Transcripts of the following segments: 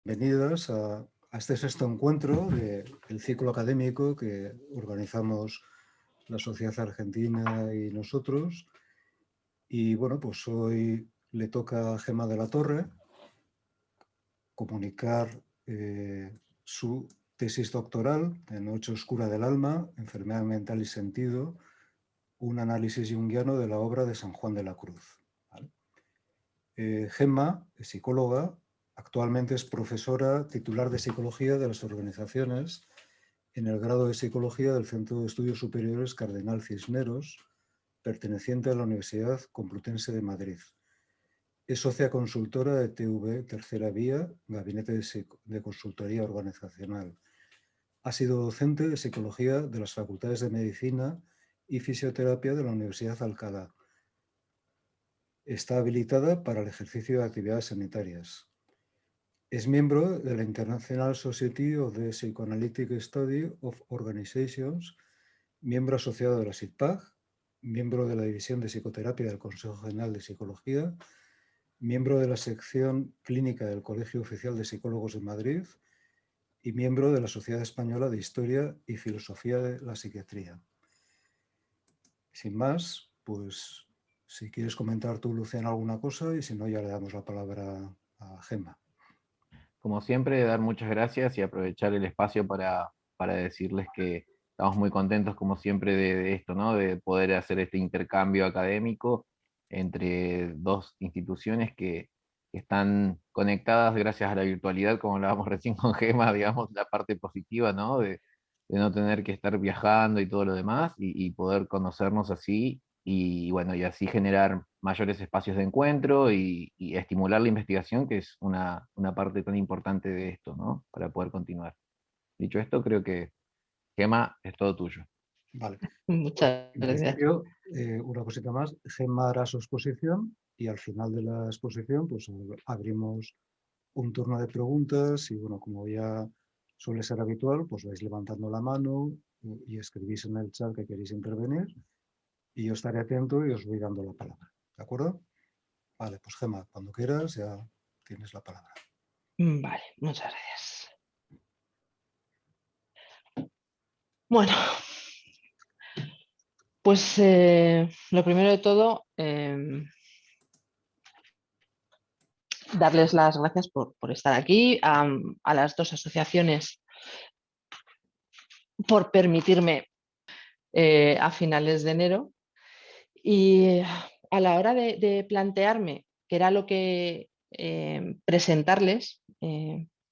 bienvenidas a este sexto encuentro del ciclo académico que organizamos la Sociedad Argentina y nosotros. Y bueno, pues hoy le toca a Gemma de la Torre comunicar su tesis doctoral en Noche Oscura del Alma, Enfermedad Mental y Sentido, un análisis junguiano de la obra de San Juan de la Cruz. ¿Vale? Gemma es psicóloga, actualmente es profesora titular de Psicología de las Organizaciones en el grado de Psicología del Centro de Estudios Superiores Cardenal Cisneros, perteneciente a la Universidad Complutense de Madrid. Es socia consultora de TV Tercera Vía, Gabinete de Consultoría Organizacional. Ha sido docente de Psicología de las Facultades de Medicina y Fisioterapia de la Universidad de Alcalá. Está habilitada para el ejercicio de actividades sanitarias. Es miembro de la International Society of the Psychoanalytic Study of Organizations, miembro asociado de la SIGPAG, miembro de la División de Psicoterapia del Consejo General de Psicología, miembro de la sección clínica del Colegio Oficial de Psicólogos de Madrid y miembro de la Sociedad Española de Historia y Filosofía de la Psiquiatría. Sin más, pues si quieres comentar tú, Luciana, alguna cosa, y si no, ya le damos la palabra a Gemma. Como siempre, dar muchas gracias y aprovechar el espacio para decirles que estamos muy contentos, como siempre, de esto, ¿no? De poder hacer este intercambio académico entre dos instituciones que están conectadas gracias a la virtualidad, como hablábamos recién con Gemma, digamos, la parte positiva, ¿no? De no tener que estar viajando y todo lo demás, y poder conocernos así, y bueno, y así generar mayores espacios de encuentro y estimular la investigación, que es una parte tan importante de esto, ¿no? Para poder continuar. Dicho esto, creo que, Gemma, es todo tuyo. Vale. Muchas En gracias. principio, una cosita más, Gemma hará su exposición y al final de la exposición pues abrimos un turno de preguntas y bueno, como ya suele ser habitual, pues vais levantando la mano y escribís en el chat que queréis intervenir y yo estaré atento y os voy dando la palabra. ¿De acuerdo? Vale, pues Gemma, cuando quieras ya tienes la palabra. Vale, muchas gracias. Bueno, pues lo primero de todo, darles las gracias por estar aquí, a las dos asociaciones por permitirme a finales de enero, y a la hora de plantearme qué era lo que presentarles,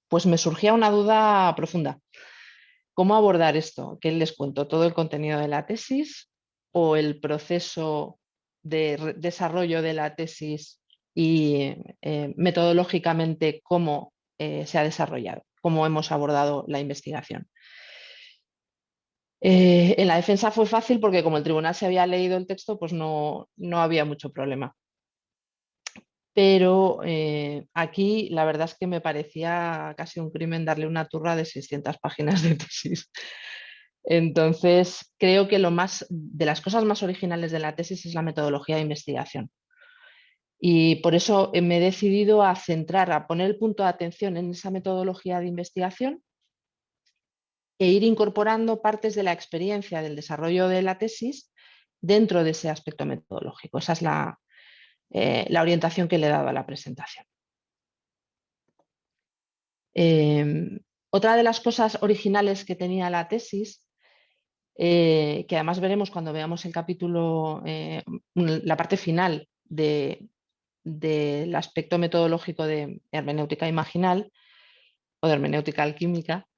pues me surgía una duda profunda. ¿Cómo abordar esto? ¿Qué les cuento? ¿Todo el contenido de la tesis o el proceso de desarrollo de la tesis y metodológicamente cómo se ha desarrollado, cómo hemos abordado la investigación? En la defensa fue fácil porque como el tribunal se había leído el texto, pues no había mucho problema. Pero aquí la verdad es que me parecía casi un crimen darle una turra de 600 páginas de tesis. Entonces, creo que de las cosas más originales de la tesis es la metodología de investigación. Y por eso me he decidido a poner el punto de atención en esa metodología de investigación e ir incorporando partes de la experiencia del desarrollo de la tesis dentro de ese aspecto metodológico. Esa es la orientación que le he dado a la presentación. Otra de las cosas originales que tenía la tesis, que además veremos cuando veamos el capítulo, la parte final del aspecto metodológico de hermenéutica imaginal o de hermenéutica alquímica,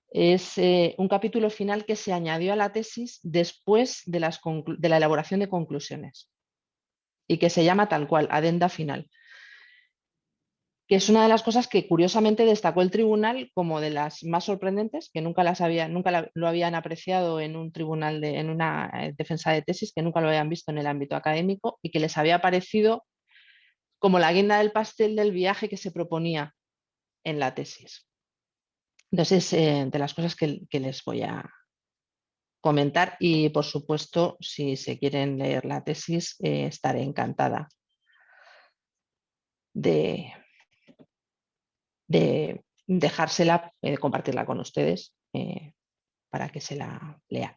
es un capítulo final que se añadió a la tesis después de la elaboración de conclusiones y que se llama tal cual, adenda final, que es una de las cosas que curiosamente destacó el tribunal como de las más sorprendentes, que nunca lo habían apreciado en un tribunal, en una defensa de tesis, que nunca lo habían visto en el ámbito académico y que les había parecido como la guinda del pastel del viaje que se proponía en la tesis. Entonces, de las cosas que les voy a comentar, y por supuesto, si se quieren leer la tesis, estaré encantada de dejársela, compartirla con ustedes para que se la lean.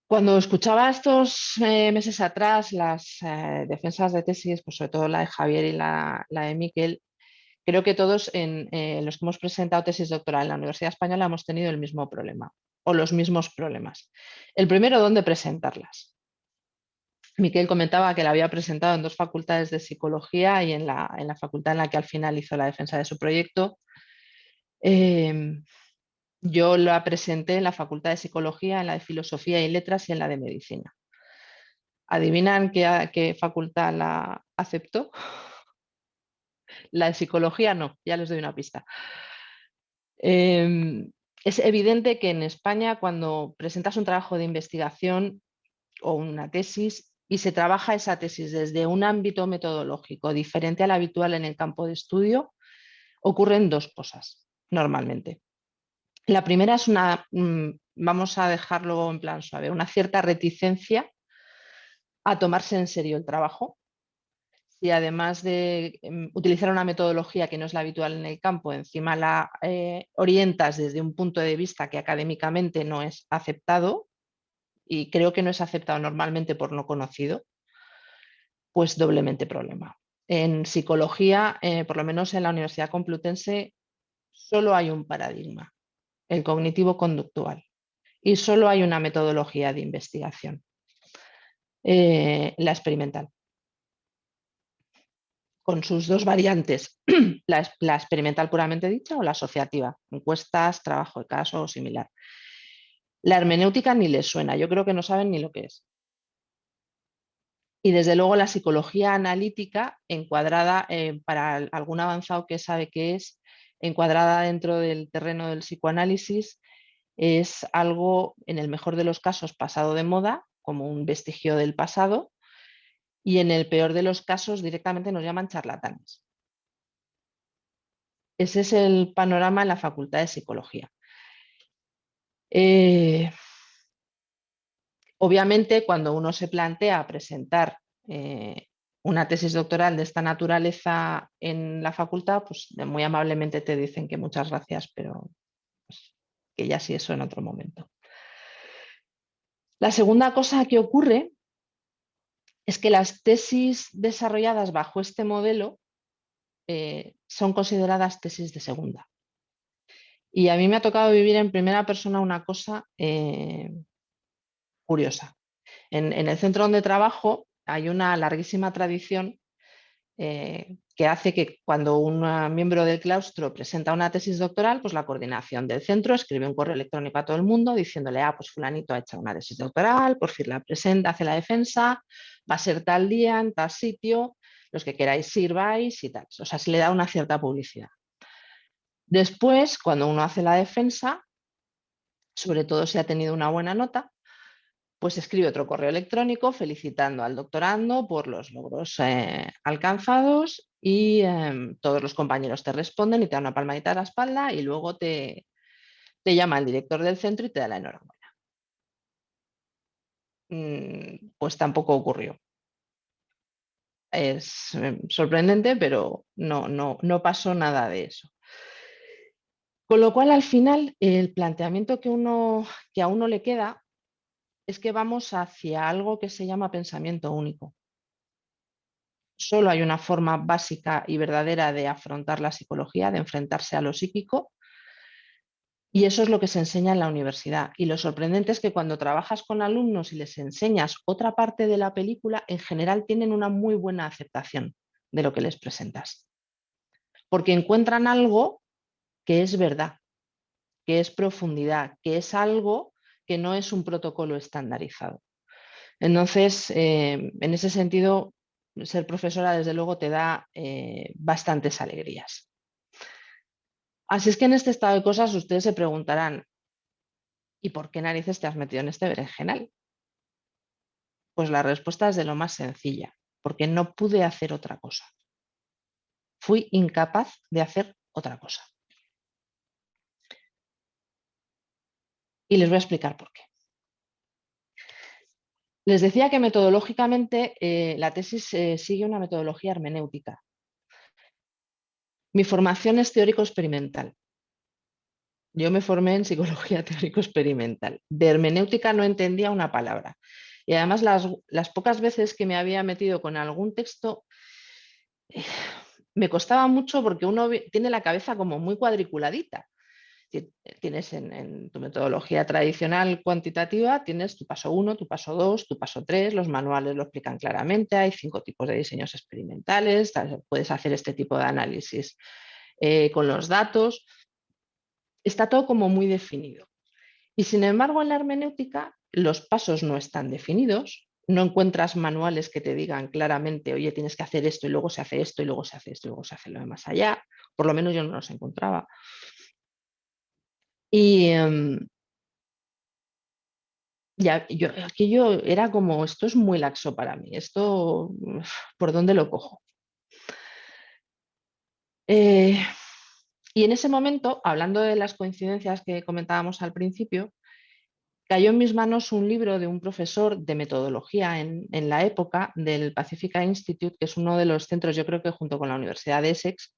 Cuando escuchaba estos meses atrás las defensas de tesis, pues sobre todo la de Javier y la de Miquel, creo que todos los que hemos presentado tesis doctoral en la Universidad Española hemos tenido el mismo problema o los mismos problemas. El primero, ¿dónde presentarlas? Miquel comentaba que la había presentado en 2 facultades de psicología y en la facultad en la que al final hizo la defensa de su proyecto. Yo la presenté en la facultad de psicología, en la de filosofía y letras y en la de medicina. ¿Adivinan qué facultad la aceptó? La de psicología no, ya les doy una pista. Es evidente que en España, cuando presentas un trabajo de investigación o una tesis y se trabaja esa tesis desde un ámbito metodológico diferente al habitual en el campo de estudio, ocurren 2 cosas normalmente. La primera es vamos a dejarlo en plan suave, una cierta reticencia a tomarse en serio el trabajo. Si además de utilizar una metodología que no es la habitual en el campo, encima la orientas desde un punto de vista que académicamente no es aceptado, y creo que no es aceptado normalmente por no conocido, pues doblemente problema. En psicología, por lo menos en la Universidad Complutense, solo hay un paradigma, el cognitivo-conductual, y solo hay una metodología de investigación, la experimental, con sus 2 variantes, la experimental puramente dicha o la asociativa, encuestas, trabajo de caso o similar. La hermenéutica ni les suena, yo creo que no saben ni lo que es. Y desde luego la psicología analítica, encuadrada para algún avanzado que sabe qué es, encuadrada dentro del terreno del psicoanálisis, es algo, en el mejor de los casos, pasado de moda, como un vestigio del pasado, y en el peor de los casos directamente nos llaman charlatanes. Ese es el panorama en la Facultad de Psicología. Obviamente, cuando uno se plantea presentar una tesis doctoral de esta naturaleza en la facultad, pues muy amablemente te dicen que muchas gracias, pero pues, que ya sí eso en otro momento. La segunda cosa que ocurre es que las tesis desarrolladas bajo este modelo son consideradas tesis de segunda. Y a mí me ha tocado vivir en primera persona una cosa curiosa. En el centro donde trabajo hay una larguísima tradición que hace que cuando un miembro del claustro presenta una tesis doctoral, pues la coordinación del centro escribe un correo electrónico a todo el mundo diciéndole, pues fulanito ha hecho una tesis doctoral, por fin la presenta, hace la defensa, va a ser tal día, en tal sitio, los que queráis ir, vais y tal. O sea, se le da una cierta publicidad. Después, cuando uno hace la defensa, sobre todo si ha tenido una buena nota, pues escribe otro correo electrónico felicitando al doctorando por los logros alcanzados y todos los compañeros te responden y te dan una palmadita a la espalda y luego te llama el director del centro y te da la enhorabuena. Pues tampoco ocurrió. Es sorprendente, pero no pasó nada de eso. Con lo cual, al final, el planteamiento que a uno le queda es que vamos hacia algo que se llama pensamiento único. Solo hay una forma básica y verdadera de afrontar la psicología, de enfrentarse a lo psíquico, y eso es lo que se enseña en la universidad. Y lo sorprendente es que cuando trabajas con alumnos y les enseñas otra parte de la película, en general tienen una muy buena aceptación de lo que les presentas, porque encuentran algo que es verdad, que es profundidad, que es algo que no es un protocolo estandarizado. Entonces, en ese sentido, ser profesora desde luego te da bastantes alegrías. Así es que en este estado de cosas ustedes se preguntarán, ¿y por qué narices te has metido en este berenjenal? Pues la respuesta es de lo más sencilla, porque no pude hacer otra cosa. Fui incapaz de hacer otra cosa. Y les voy a explicar por qué. Les decía que metodológicamente la tesis sigue una metodología hermenéutica. Mi formación es teórico-experimental. Yo me formé en psicología teórico-experimental. De hermenéutica no entendía una palabra. Y además las pocas veces que me había metido con algún texto me costaba mucho porque uno tiene la cabeza como muy cuadriculadita. Tienes en tu metodología tradicional cuantitativa, tienes tu paso 1, tu paso 2, tu paso 3, los manuales lo explican claramente, hay 5 tipos de diseños experimentales, puedes hacer este tipo de análisis con los datos, está todo como muy definido. Y sin embargo en la hermenéutica los pasos no están definidos, no encuentras manuales que te digan claramente, oye, tienes que hacer esto y luego se hace esto y luego se hace esto y luego se hace lo demás allá, por lo menos yo no los encontraba. Y aquello era como, esto es muy laxo para mí, esto, ¿por dónde lo cojo? Y en ese momento, hablando de las coincidencias que comentábamos al principio, cayó en mis manos un libro de un profesor de metodología en la época del Pacifica Institute, que es uno de los centros, yo creo que junto con la Universidad de Essex,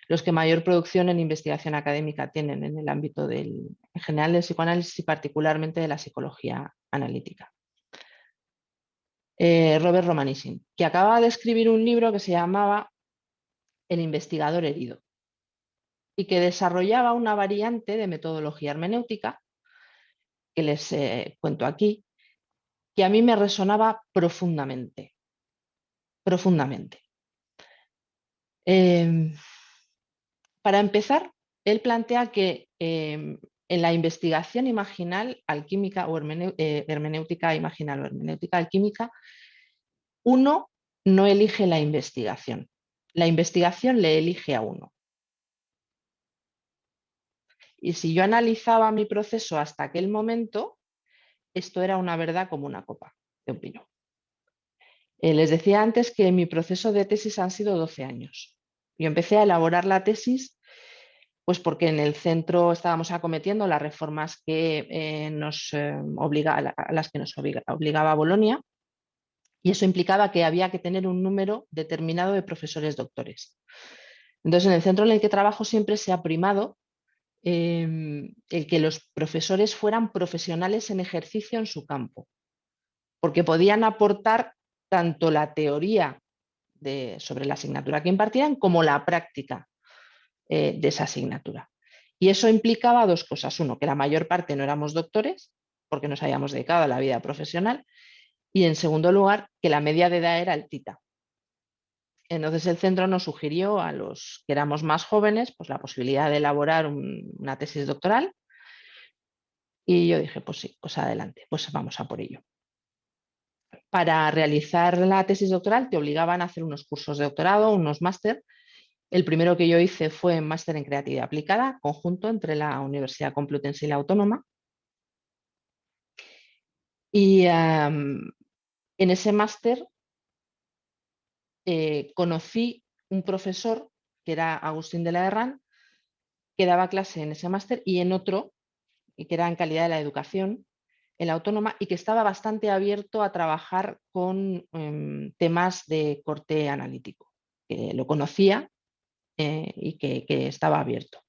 los que mayor producción en investigación académica tienen en el ámbito en general del psicoanálisis y particularmente de la psicología analítica. Robert Romanissin, que acaba de escribir un libro que se llamaba El investigador herido y que desarrollaba una variante de metodología hermenéutica, que les cuento aquí, que a mí me resonaba profundamente, profundamente. Para empezar, él plantea que en la investigación imaginal alquímica o hermenéutica imaginal o hermenéutica alquímica, uno no elige la investigación le elige a uno. Y si yo analizaba mi proceso hasta aquel momento, esto era una verdad como una copa de un pino. Les decía antes que mi proceso de tesis han sido 12 años. Yo empecé a elaborar la tesis pues porque en el centro estábamos acometiendo las reformas que a las que nos obligaba Bolonia, y eso implicaba que había que tener un número determinado de profesores doctores. Entonces, en el centro en el que trabajo siempre se ha primado el que los profesores fueran profesionales en ejercicio en su campo, porque podían aportar tanto la teoría sobre la asignatura que impartían como la práctica de esa asignatura. Y eso implicaba dos cosas. Uno, que la mayor parte no éramos doctores, porque nos habíamos dedicado a la vida profesional, y en segundo lugar, que la media de edad era altita. Entonces el centro nos sugirió a los que éramos más jóvenes pues, la posibilidad de elaborar una tesis doctoral, y yo dije, pues sí, pues adelante, pues vamos a por ello. Para realizar la tesis doctoral te obligaban a hacer unos cursos de doctorado, unos máster. El primero que yo hice fue máster en creatividad aplicada, conjunto entre la Universidad Complutense y la Autónoma. Y en ese máster conocí un profesor que era Agustín de la Herrán, que daba clase en ese máster y en otro, y que era en calidad de la educación, en la Autónoma, y que estaba bastante abierto a trabajar con temas de corte analítico, que lo conocía y que estaba abierto.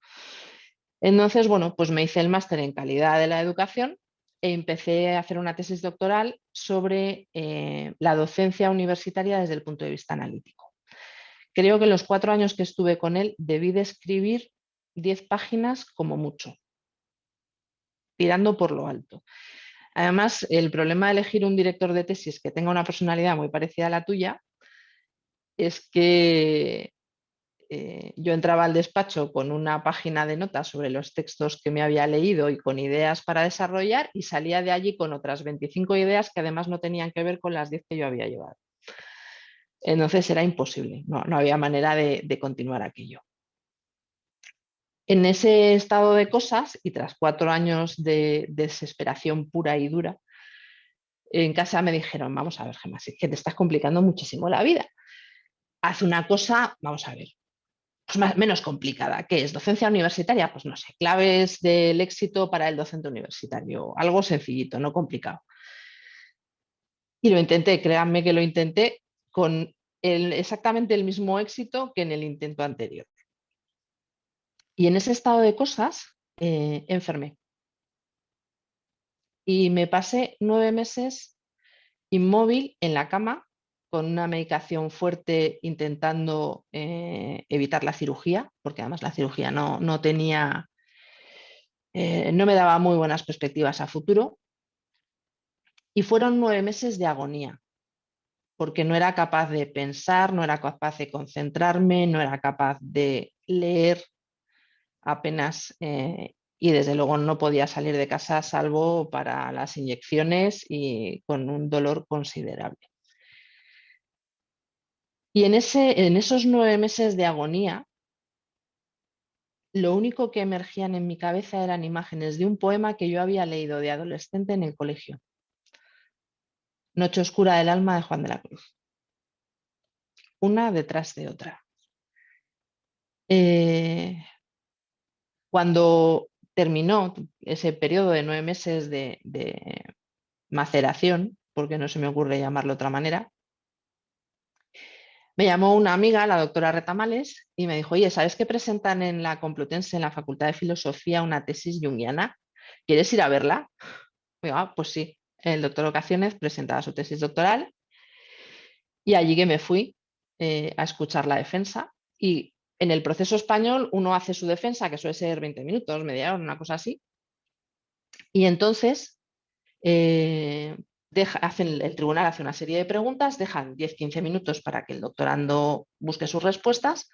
Entonces, bueno, pues me hice el máster en calidad de la educación e empecé a hacer una tesis doctoral sobre la docencia universitaria desde el punto de vista analítico. Creo que en los 4 años que estuve con él debí de escribir 10 páginas como mucho, tirando por lo alto. Además, el problema de elegir un director de tesis que tenga una personalidad muy parecida a la tuya es que yo entraba al despacho con una página de notas sobre los textos que me había leído y con ideas para desarrollar, y salía de allí con otras 25 ideas que además no tenían que ver con las 10 que yo había llevado. Entonces era imposible, no había manera de continuar aquello. En ese estado de cosas y tras 4 años de desesperación pura y dura, en casa me dijeron, vamos a ver, Gemma, es que te estás complicando muchísimo la vida. Haz una cosa, vamos a ver, pues menos complicada. ¿Qué es? ¿Docencia universitaria? Pues no sé, claves del éxito para el docente universitario. Algo sencillito, no complicado. Y lo intenté, créanme que lo intenté con exactamente el mismo éxito que en el intento anterior. Y en ese estado de cosas enfermé. Y me pasé 9 meses inmóvil en la cama con una medicación fuerte intentando evitar la cirugía, porque además la cirugía no tenía, no me daba muy buenas perspectivas a futuro. Y fueron 9 meses de agonía, porque no era capaz de pensar, no era capaz de concentrarme, no era capaz de leer apenas y desde luego no podía salir de casa salvo para las inyecciones y con un dolor considerable. Y en esos 9 meses de agonía, lo único que emergían en mi cabeza eran imágenes de un poema que yo había leído de adolescente en el colegio. Noche oscura del alma de Juan de la Cruz. Una detrás de otra. Cuando terminó ese periodo de 9 meses de maceración, porque no se me ocurre llamarlo de otra manera, me llamó una amiga, la doctora Retamales, y me dijo, oye, ¿sabes que presentan en la Complutense, en la Facultad de Filosofía, una tesis junguiana? ¿Quieres ir a verla? Digo, pues sí, el doctor Ocasiones presentaba su tesis doctoral y allí que me fui a escuchar la defensa. Y en el proceso español uno hace su defensa, que suele ser 20 minutos, media hora, una cosa así. Y entonces el tribunal hace una serie de preguntas, dejan 10-15 minutos para que el doctorando busque sus respuestas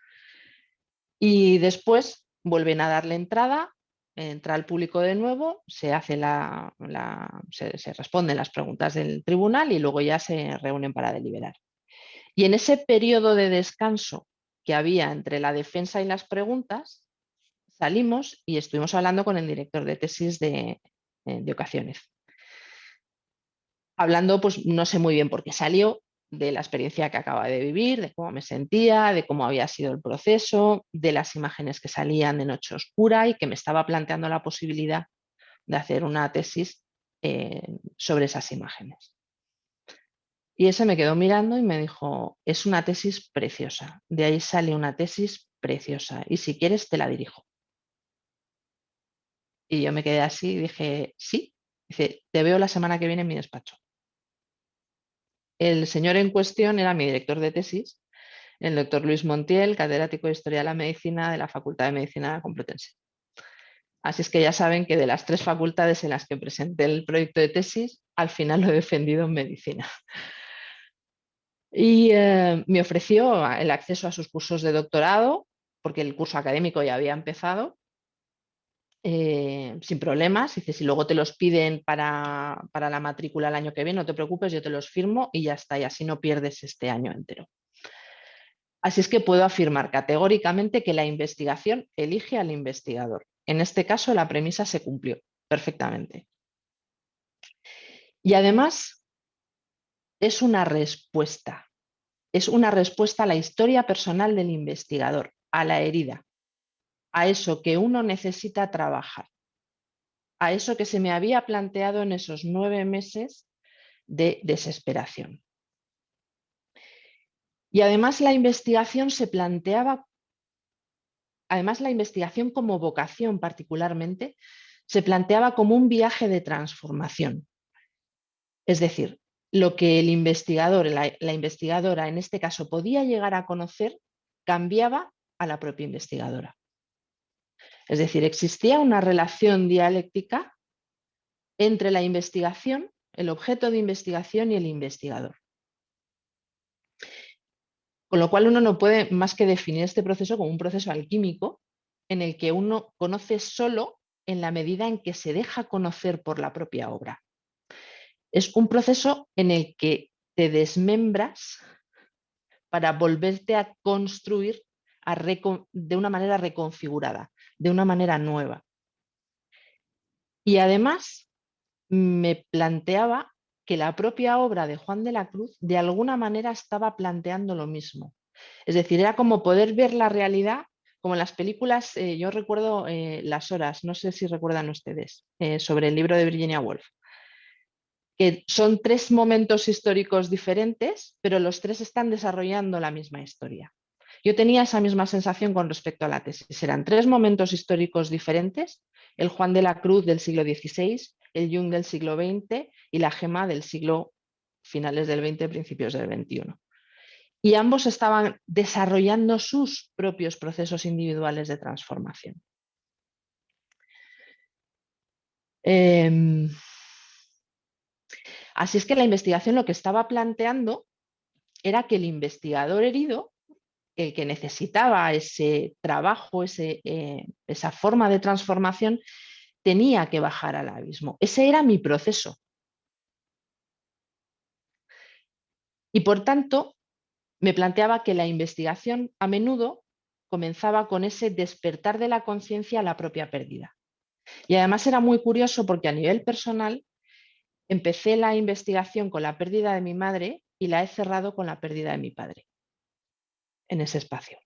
y después vuelven a darle entrada, entra el público de nuevo, se responden las preguntas del tribunal y luego ya se reúnen para deliberar. Y en ese periodo de descanso que había entre la defensa y las preguntas, salimos y estuvimos hablando con el director de tesis de Ocasiones. Hablando, pues no sé muy bien por qué salió, de la experiencia que acaba de vivir, de cómo me sentía, de cómo había sido el proceso, de las imágenes que salían de Noche Oscura y que me estaba planteando la posibilidad de hacer una tesis sobre esas imágenes. Y ese me quedó mirando y me dijo, es una tesis preciosa, de ahí sale una tesis preciosa y si quieres te la dirijo. Y yo me quedé así y dije, sí, dice, te veo la semana que viene en mi despacho. El señor en cuestión era mi director de tesis, el doctor Luis Montiel, catedrático de Historia de la Medicina de la Facultad de Medicina de la Complutense. Así es que ya saben que de las 3 facultades en las que presenté el proyecto de tesis, al final lo he defendido en medicina. Y me ofreció el acceso a sus cursos de doctorado, porque el curso académico ya había empezado, sin problemas. Dice, si luego te los piden para la matrícula el año que viene, no te preocupes, yo te los firmo y ya está, y así no pierdes este año entero. Así es que puedo afirmar categóricamente que la investigación elige al investigador. En este caso, la premisa se cumplió perfectamente. Y además, es una respuesta a la historia personal del investigador, a la herida, a eso que uno necesita trabajar, a eso que se me había planteado en esos 9 meses de desesperación. Y además la investigación se planteaba, además la investigación como vocación particularmente, se planteaba como un viaje de transformación. Es decir, lo que el investigador, la investigadora en este caso podía llegar a conocer, cambiaba a la propia investigadora. Es decir, existía una relación dialéctica entre la investigación, el objeto de investigación y el investigador. Con lo cual uno no puede más que definir este proceso como un proceso alquímico en el que uno conoce solo en la medida en que se deja conocer por la propia obra. Es un proceso en el que te desmembras para volverte a construir de una manera reconfigurada, de una manera nueva. Y además me planteaba que la propia obra de Juan de la Cruz de alguna manera estaba planteando lo mismo. Es decir, era como poder ver la realidad, como en las películas, yo recuerdo Las Horas, no sé si recuerdan ustedes, sobre el libro de Virginia Woolf, que son 3 momentos históricos diferentes, pero los 3 están desarrollando la misma historia. Yo tenía esa misma sensación con respecto a la tesis. Eran 3 momentos históricos diferentes, el Juan de la Cruz del siglo XVI, el Jung del siglo XX y la Gema del siglo finales del XX, principios del XXI. Y ambos estaban desarrollando sus propios procesos individuales de transformación. Así es que la investigación lo que estaba planteando era que el investigador herido, el que necesitaba ese trabajo, esa forma de transformación, tenía que bajar al abismo. Ese era mi proceso. Y por tanto, me planteaba que la investigación a menudo comenzaba con ese despertar de la conciencia a la propia pérdida. Y además era muy curioso porque a nivel personal empecé la investigación con la pérdida de mi madre y la he cerrado con la pérdida de mi padre en ese espacio.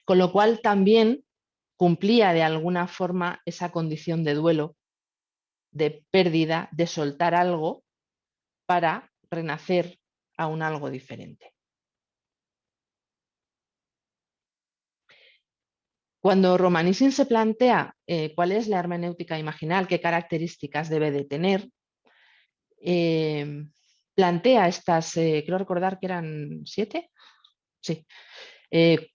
Con lo cual también cumplía de alguna forma esa condición de duelo, de pérdida, de soltar algo para renacer a un algo diferente. Cuando Romanissin se plantea cuál es la hermenéutica imaginal, qué características debe de tener, plantea estas, creo recordar que eran 7, sí,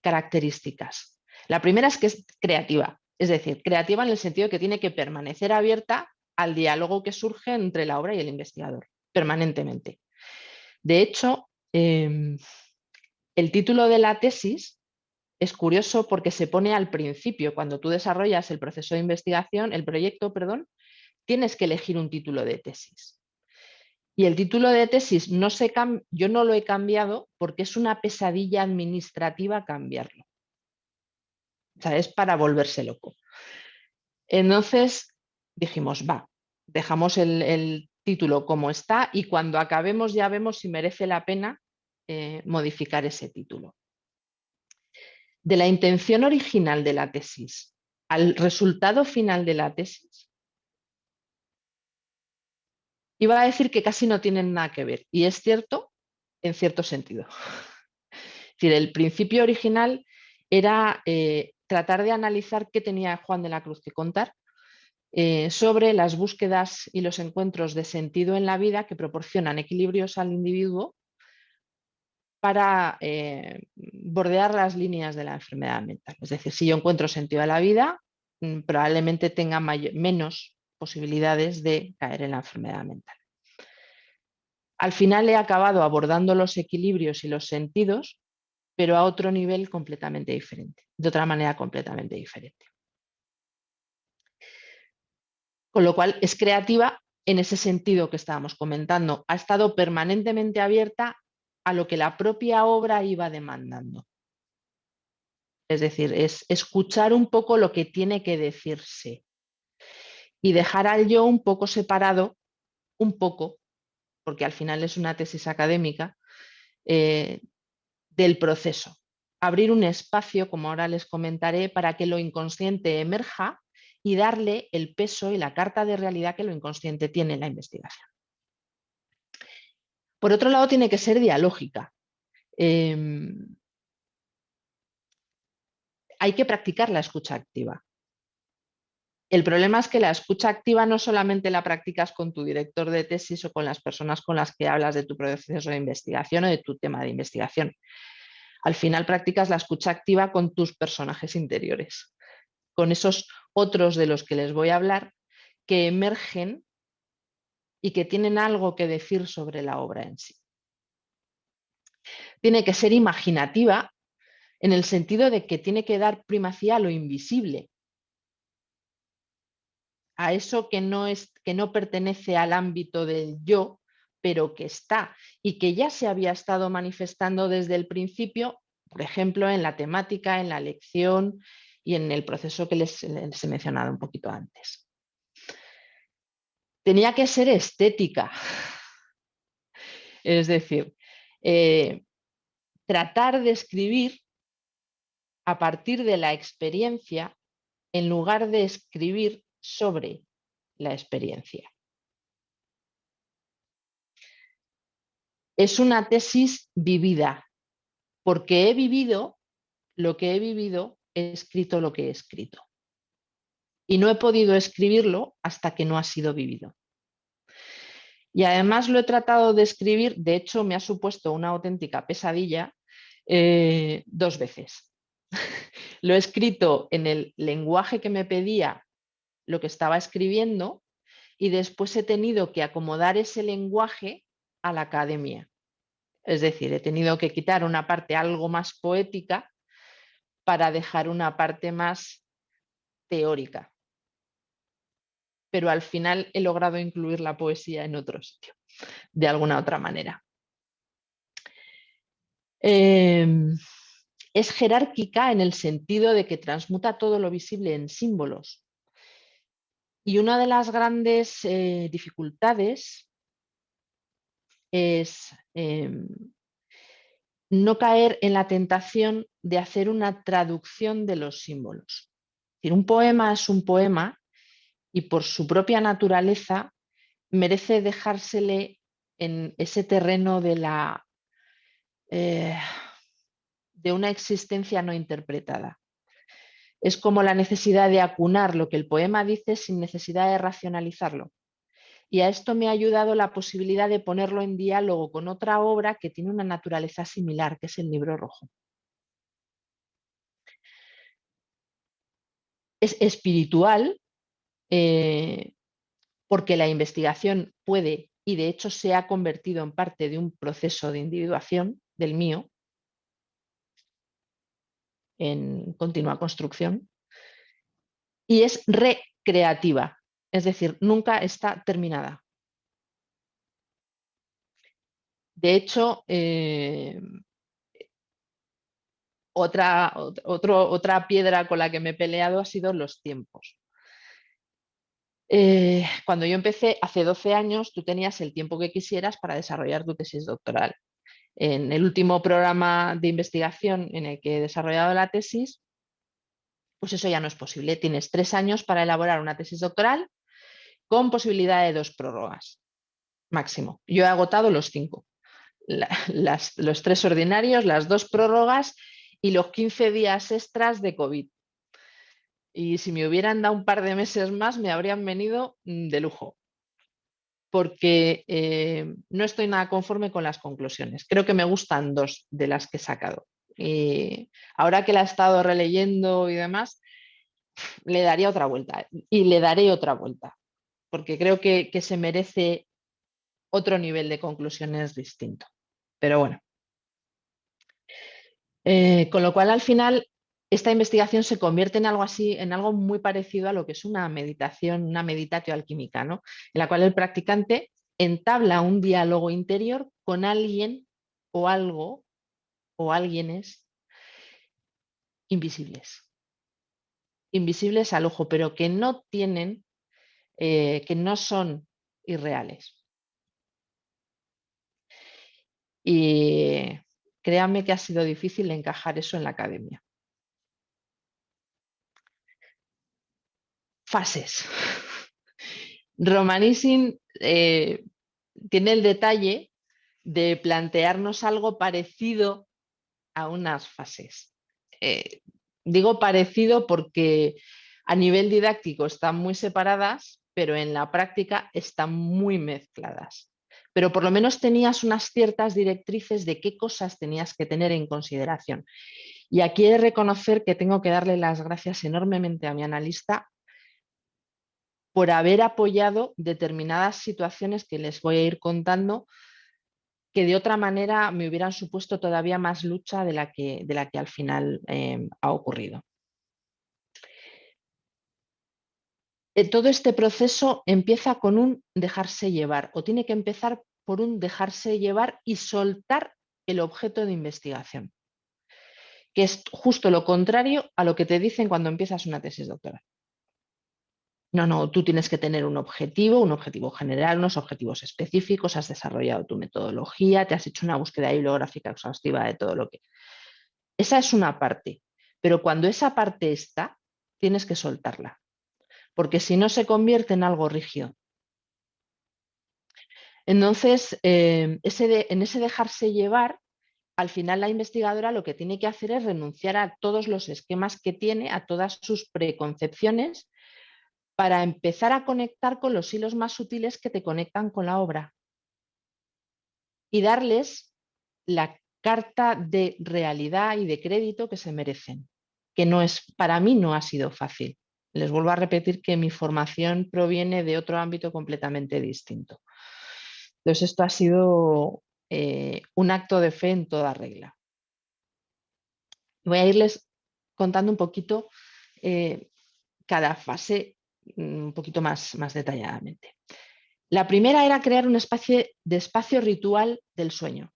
características. La primera es que es creativa, es decir, creativa en el sentido de que tiene que permanecer abierta al diálogo que surge entre la obra y el investigador, permanentemente. De hecho, el título de la tesis es curioso porque se pone al principio, cuando tú desarrollas el proceso de investigación, el proyecto, perdón, tienes que elegir un título de tesis. Y el título de tesis yo no lo he cambiado porque es una pesadilla administrativa cambiarlo. O sea, es para volverse loco. Entonces dijimos, va, dejamos el título como está y cuando acabemos ya vemos si merece la pena modificar ese título. De la intención original de la tesis al resultado final de la tesis, iba a decir que casi no tienen nada que ver. Y es cierto en cierto sentido. Es decir, el principio original era tratar de analizar qué tenía Juan de la Cruz que contar sobre las búsquedas y los encuentros de sentido en la vida que proporcionan equilibrios al individuo para bordear las líneas de la enfermedad mental. Es decir, si yo encuentro sentido a la vida, probablemente tenga menos posibilidades de caer en la enfermedad mental. Al final he acabado abordando los equilibrios y los sentidos, pero a otro nivel completamente diferente, de otra manera completamente diferente. Con lo cual es creativa en ese sentido que estábamos comentando. Ha estado permanentemente abierta a lo que la propia obra iba demandando. Es decir, es escuchar un poco lo que tiene que decirse y dejar al yo un poco separado, un poco, porque al final es una tesis académica, del proceso. Abrir un espacio, como ahora les comentaré, para que lo inconsciente emerja y darle el peso y la carta de realidad que lo inconsciente tiene en la investigación. Por otro lado, tiene que ser dialógica. Hay que practicar la escucha activa. El problema es que la escucha activa no solamente la practicas con tu director de tesis o con las personas con las que hablas de tu proceso de investigación o de tu tema de investigación. Al final practicas la escucha activa con tus personajes interiores, con esos otros de los que les voy a hablar que emergen y que tienen algo que decir sobre la obra en sí. Tiene que ser imaginativa en el sentido de que tiene que dar primacía a lo invisible, a eso que no pertenece al ámbito del yo, pero que está y que ya se había estado manifestando desde el principio, por ejemplo, en la temática, en la lección y en el proceso que les he mencionado un poquito antes. Tenía que ser estética, es decir, tratar de escribir a partir de la experiencia en lugar de escribir sobre la experiencia. Es una tesis vivida, porque he vivido lo que he vivido, he escrito lo que he escrito. Y no he podido escribirlo hasta que no ha sido vivido. Y además lo he tratado de escribir, de hecho me ha supuesto una auténtica pesadilla 2 veces. Lo he escrito en el lenguaje que me pedía lo que estaba escribiendo y después he tenido que acomodar ese lenguaje a la academia. Es decir, he tenido que quitar una parte algo más poética para dejar una parte más teórica. Pero al final he logrado incluir la poesía en otro sitio, de alguna otra manera. Es jerárquica en el sentido de que transmuta todo lo visible en símbolos. Y una de las grandes dificultades es no caer en la tentación de hacer una traducción de los símbolos. Es decir, un poema es un poema y por su propia naturaleza merece dejársele en ese terreno de una existencia no interpretada. Es como la necesidad de acunar lo que el poema dice sin necesidad de racionalizarlo. Y a esto me ha ayudado la posibilidad de ponerlo en diálogo con otra obra que tiene una naturaleza similar, que es el Libro Rojo. Es espiritual porque la investigación puede, y de hecho se ha convertido en parte de un proceso de individuación del mío, en continua construcción, y es recreativa, es decir, nunca está terminada. De hecho, otra piedra con la que me he peleado ha sido los tiempos. Cuando yo empecé hace 12 años, tú tenías el tiempo que quisieras para desarrollar tu tesis doctoral. En el último programa de investigación en el que he desarrollado la tesis, pues eso ya no es posible. Tienes 3 años para elaborar una tesis doctoral con posibilidad de 2 prórrogas máximo. Yo he agotado los 5. Los 3 ordinarios, las 2 prórrogas y los 15 días extras de COVID. Y si me hubieran dado un par de meses más, me habrían venido de lujo. Porque no estoy nada conforme con las conclusiones. Creo que me gustan 2 de las que he sacado. Y ahora que la he estado releyendo y demás, le daría otra vuelta. Y le daré otra vuelta. Porque creo que se merece otro nivel de conclusiones distinto. Pero bueno. Con lo cual, al final, esta investigación se convierte en algo así, en algo muy parecido a lo que es una meditación, una meditatio alquímica, ¿no? En la cual el practicante entabla un diálogo interior con alguien o algo o alguienes invisibles. Invisibles al ojo, pero que no tienen, que no son irreales. Y créanme que ha sido difícil encajar eso en la academia. Fases. Romanicin tiene el detalle de plantearnos algo parecido a unas fases. Digo parecido porque a nivel didáctico están muy separadas, pero en la práctica están muy mezcladas. Pero por lo menos tenías unas ciertas directrices de qué cosas tenías que tener en consideración. Y aquí he de reconocer que tengo que darle las gracias enormemente a mi analista por haber apoyado determinadas situaciones que les voy a ir contando, que de otra manera me hubieran supuesto todavía más lucha de la que al final ha ocurrido. Todo este proceso empieza con un dejarse llevar, o tiene que empezar por un dejarse llevar y soltar el objeto de investigación, que es justo lo contrario a lo que te dicen cuando empiezas una tesis doctoral. No, tú tienes que tener un objetivo general, unos objetivos específicos, has desarrollado tu metodología, te has hecho una búsqueda bibliográfica exhaustiva de todo lo que... Esa es una parte, pero cuando esa parte está, tienes que soltarla, porque si no se convierte en algo rígido. Entonces, en ese dejarse llevar al final la investigadora lo que tiene que hacer es renunciar a todos los esquemas que tiene, a todas sus preconcepciones, para empezar a conectar con los hilos más sutiles que te conectan con la obra y darles la carta de realidad y de crédito que se merecen, que no es, para mí no ha sido fácil. Les vuelvo a repetir que mi formación proviene de otro ámbito completamente distinto. Entonces esto ha sido un acto de fe en toda regla. Voy a irles contando un poquito cada fase un poquito más detalladamente. La primera era crear una especie de espacio ritual del sueño.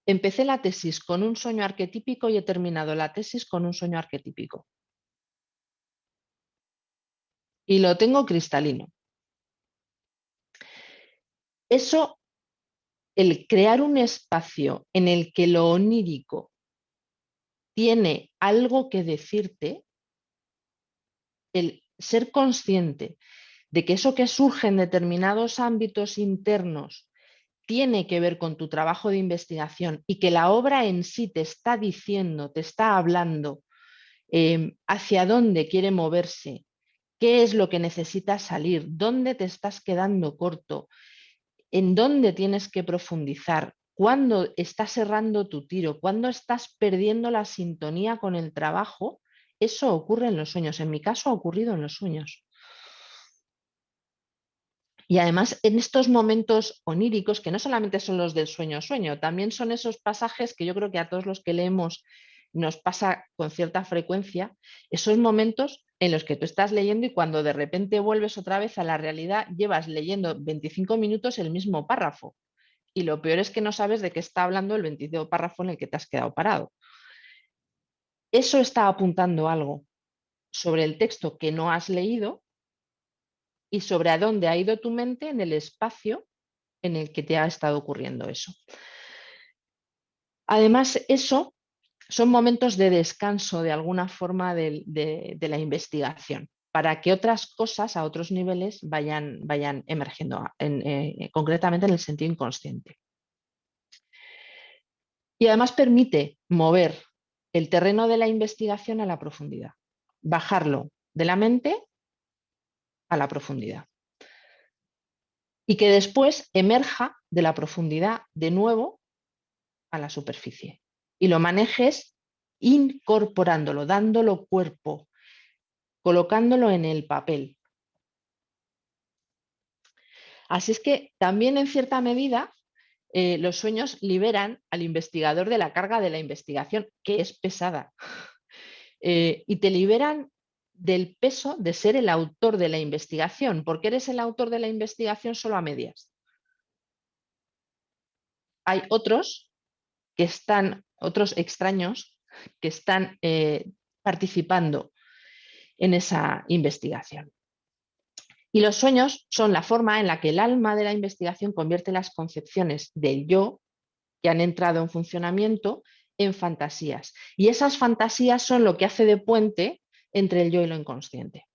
Empecé la tesis con un sueño arquetípico y he terminado la tesis con un sueño arquetípico. Y lo tengo cristalino. Eso, el crear un espacio en el que lo onírico tiene algo que decirte, el ser consciente de que eso que surge en determinados ámbitos internos tiene que ver con tu trabajo de investigación y que la obra en sí te está diciendo, te está hablando hacia dónde quiere moverse, qué es lo que necesitas salir, dónde te estás quedando corto, en dónde tienes que profundizar, cuándo estás errando tu tiro, cuándo estás perdiendo la sintonía con el trabajo. Eso ocurre en los sueños. En mi caso ha ocurrido en los sueños. Y además en estos momentos oníricos, que no solamente son los del sueño, también son esos pasajes que yo creo que a todos los que leemos nos pasa con cierta frecuencia, esos momentos en los que tú estás leyendo y cuando de repente vuelves otra vez a la realidad, llevas leyendo 25 minutos el mismo párrafo. Y lo peor es que no sabes de qué está hablando el 25 párrafo en el que te has quedado parado. Eso está apuntando algo sobre el texto que no has leído y sobre a dónde ha ido tu mente en el espacio en el que te ha estado ocurriendo eso. Además, eso son momentos de descanso de alguna forma de la investigación, para que otras cosas a otros niveles vayan emergiendo, concretamente en el sentido inconsciente. Y además permite mover el terreno de la investigación a la profundidad, bajarlo de la mente a la profundidad. Y que después emerja de la profundidad de nuevo a la superficie. Y lo manejes incorporándolo, dándolo cuerpo, colocándolo en el papel. Así es que también en cierta medida los sueños liberan al investigador de la carga de la investigación, que es pesada. Y te liberan del peso de ser el autor de la investigación, porque eres el autor de la investigación solo a medias. Hay otros extraños que están participando en esa investigación. Y los sueños son la forma en la que el alma de la investigación convierte las concepciones del yo que han entrado en funcionamiento en fantasías. Y esas fantasías son lo que hace de puente entre el yo y lo inconsciente.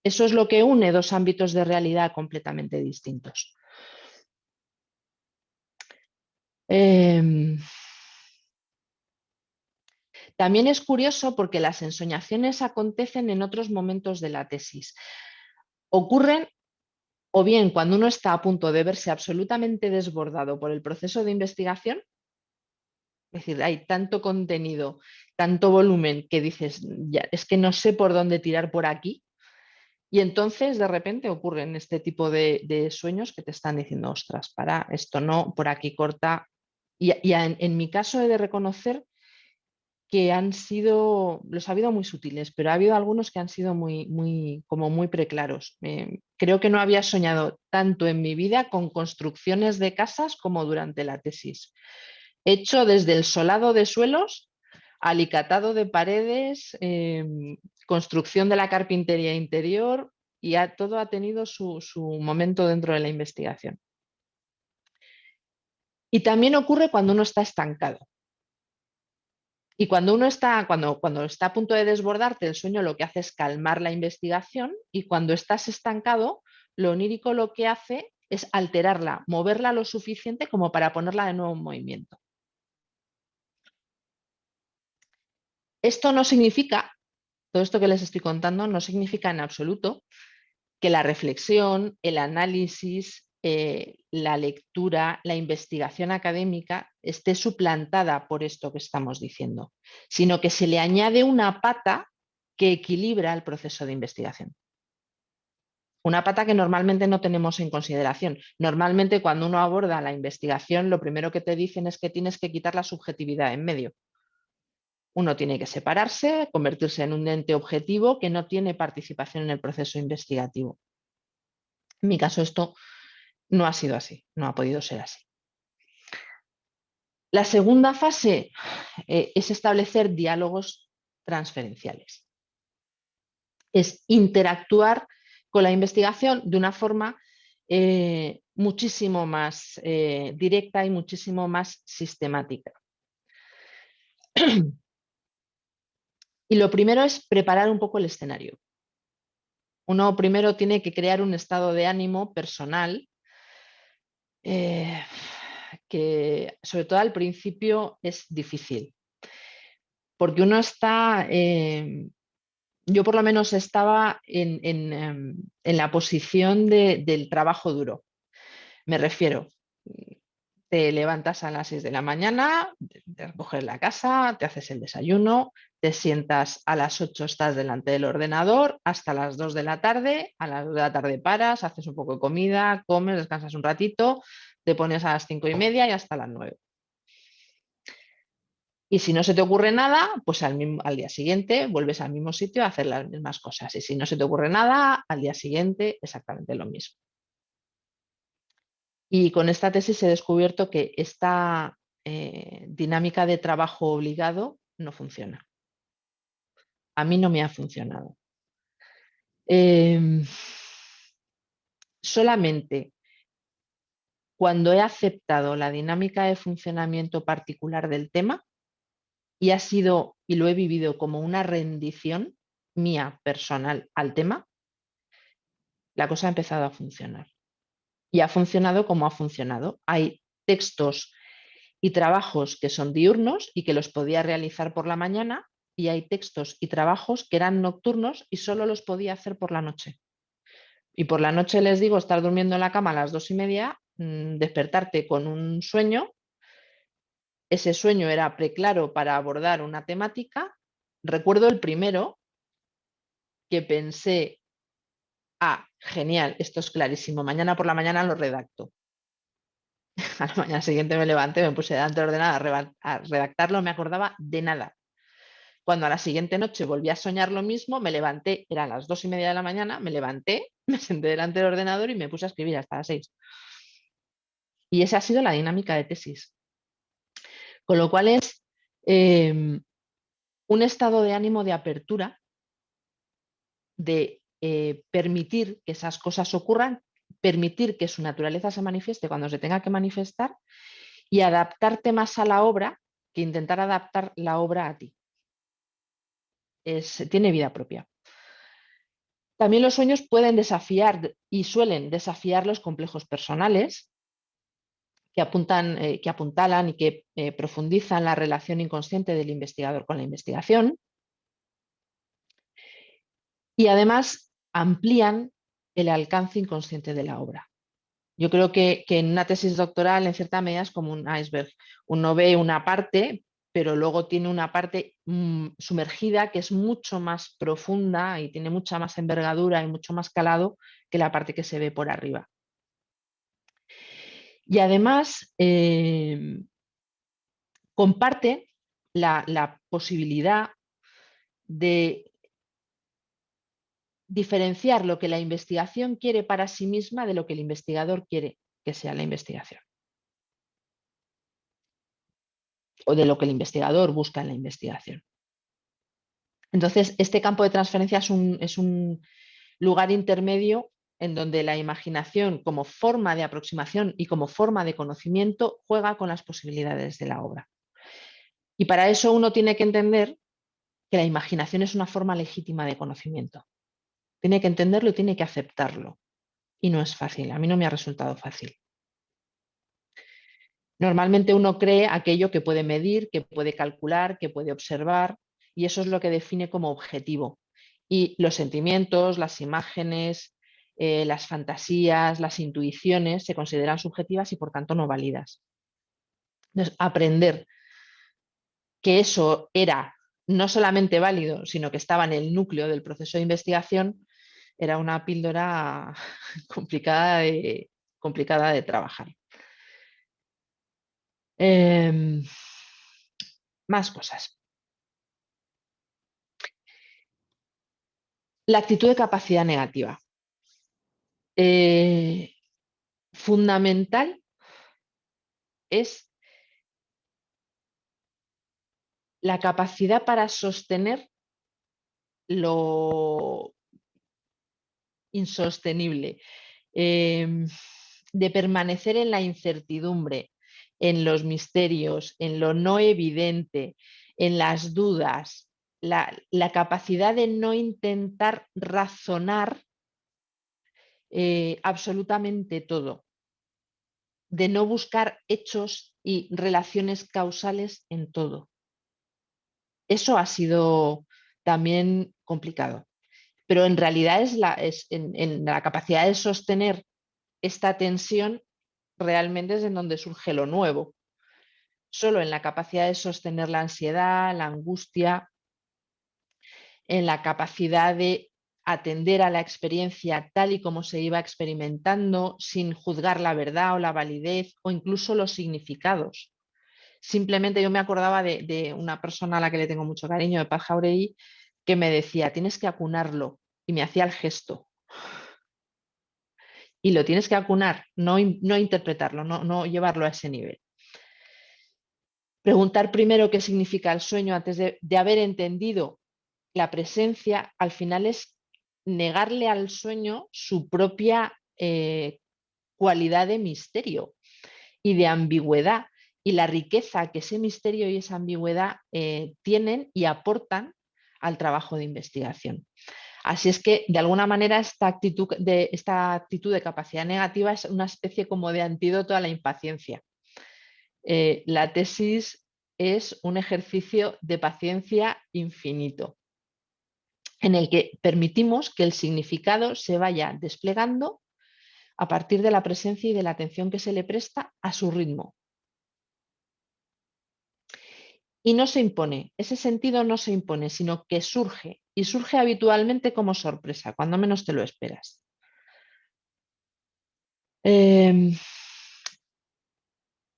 Eso es lo que une dos ámbitos de realidad completamente distintos. También es curioso porque las ensoñaciones acontecen en otros momentos de la tesis. Ocurren o bien cuando uno está a punto de verse absolutamente desbordado por el proceso de investigación, es decir, hay tanto contenido, tanto volumen que dices, ya, es que no sé por dónde tirar por aquí. Y entonces de repente ocurren este tipo de sueños que te están diciendo, ostras, para, esto no, por aquí corta. Y en mi caso he de reconocer que los ha habido muy sutiles, pero ha habido algunos que han sido muy preclaros. Creo que no había soñado tanto en mi vida con construcciones de casas como durante la tesis. He hecho desde el solado de suelos, alicatado de paredes, construcción de la carpintería interior y todo ha tenido su momento dentro de la investigación. Y también ocurre cuando uno está estancado. Y cuando uno está, cuando está a punto de desbordarte, el sueño lo que hace es calmar la investigación y cuando estás estancado, lo onírico lo que hace es alterarla, moverla lo suficiente como para ponerla de nuevo en movimiento. Esto no significa, todo esto que les estoy contando no significa en absoluto que la reflexión, el análisis, la lectura, la investigación académica esté suplantada por esto que estamos diciendo, sino que se le añade una pata que equilibra el proceso de investigación. Una pata que normalmente no tenemos en consideración. Normalmente cuando uno aborda la investigación, lo primero que te dicen es que tienes que quitar la subjetividad en medio. Uno tiene que separarse, convertirse en un ente objetivo que no tiene participación en el proceso investigativo. En mi caso esto no ha sido así, no ha podido ser así. La segunda fase es establecer diálogos transferenciales. Es interactuar con la investigación de una forma muchísimo más directa y muchísimo más sistemática. Y lo primero es preparar un poco el escenario. Uno primero tiene que crear un estado de ánimo personal que sobre todo al principio es difícil. Porque uno está, yo por lo menos estaba en la posición del trabajo duro. Me refiero, te levantas a las 6 de la mañana, te recoges la casa, te haces el desayuno, te sientas a las 8, estás delante del ordenador hasta las 2 de la tarde, a las 2 de la tarde paras, haces un poco de comida, comes, descansas un ratito, te pones a las 5:30 y hasta las 9. Y si no se te ocurre nada, pues al día siguiente vuelves al mismo sitio a hacer las mismas cosas. Y si no se te ocurre nada, al día siguiente exactamente lo mismo. Y con esta tesis he descubierto que esta dinámica de trabajo obligado no funciona. A mí no me ha funcionado. Solamente cuando he aceptado la dinámica de funcionamiento particular del tema y ha sido, y lo he vivido como una rendición mía personal al tema, la cosa ha empezado a funcionar. Y ha funcionado como ha funcionado. Hay textos y trabajos que son diurnos y que los podía realizar por la mañana, y hay textos y trabajos que eran nocturnos y solo los podía hacer por la noche. Y por la noche les digo estar durmiendo en la cama a las 2:30, despertarte con un sueño. Ese sueño era preclaro para abordar una temática. Recuerdo el primero que pensé, genial, esto es clarísimo, mañana por la mañana lo redacto. A la mañana siguiente me levanté, me puse delante del ordenador a redactarlo, no me acordaba de nada. Cuando a la siguiente noche volví a soñar lo mismo, me levanté, eran las 2:30 de la mañana, me levanté, me senté delante del ordenador y me puse a escribir hasta las 6. Y esa ha sido la dinámica de tesis. Con lo cual es un estado de ánimo de apertura, de permitir que esas cosas ocurran, permitir que su naturaleza se manifieste cuando se tenga que manifestar y adaptarte más a la obra que intentar adaptar la obra a ti. Tiene vida propia. También los sueños pueden desafiar y suelen desafiar los complejos personales que apuntalan y que profundizan la relación inconsciente del investigador con la investigación, y además amplían el alcance inconsciente de la obra. Yo creo que en una tesis doctoral en cierta medida es como un iceberg. Uno ve una parte, pero luego tiene una parte sumergida que es mucho más profunda y tiene mucha más envergadura y mucho más calado que la parte que se ve por arriba. Y además comparte la posibilidad de diferenciar lo que la investigación quiere para sí misma de lo que el investigador quiere que sea la investigación, o de lo que el investigador busca en la investigación. Entonces, este campo de transferencia es un lugar intermedio en donde la imaginación como forma de aproximación y como forma de conocimiento juega con las posibilidades de la obra. Y para eso uno tiene que entender que la imaginación es una forma legítima de conocimiento. Tiene que entenderlo y tiene que aceptarlo. y no es fácil. A mí no me ha resultado fácil. Normalmente uno cree aquello que puede medir, que puede calcular, que puede observar, y eso es lo que define como objetivo. Y los sentimientos, las imágenes, las fantasías, las intuiciones se consideran subjetivas y por tanto no válidas. Entonces, aprender que eso era no solamente válido, sino que estaba en el núcleo del proceso de investigación, era una píldora complicada de trabajar. Más cosas. La actitud de capacidad negativa. Fundamental es la capacidad para sostener lo insostenible, de permanecer en la incertidumbre, en los misterios, en lo no evidente, en las dudas, la capacidad de no intentar razonar absolutamente todo, de no buscar hechos y relaciones causales en todo. Eso ha sido también complicado, pero en realidad en la capacidad de sostener esta tensión realmente es en donde surge lo nuevo. Solo en la capacidad de sostener la ansiedad, la angustia, en la capacidad de atender a la experiencia tal y como se iba experimentando, sin juzgar la verdad o la validez o incluso los significados. Simplemente yo me acordaba de una persona a la que le tengo mucho cariño, de Paz Jauregui, que me decía, tienes que acunarlo, y me hacía el gesto. Y lo tienes que acunar, no interpretarlo, no llevarlo a ese nivel. Preguntar primero qué significa el sueño antes de haber entendido la presencia, al final es negarle al sueño su propia cualidad de misterio y de ambigüedad y la riqueza que ese misterio y esa ambigüedad tienen y aportan al trabajo de investigación. Así es que, de alguna manera, esta actitud de capacidad negativa es una especie como de antídoto a la impaciencia. La tesis es un ejercicio de paciencia infinito, en el que permitimos que el significado se vaya desplegando a partir de la presencia y de la atención que se le presta a su ritmo. Y no se impone, ese sentido no se impone, sino que surge, y surge habitualmente como sorpresa, cuando menos te lo esperas.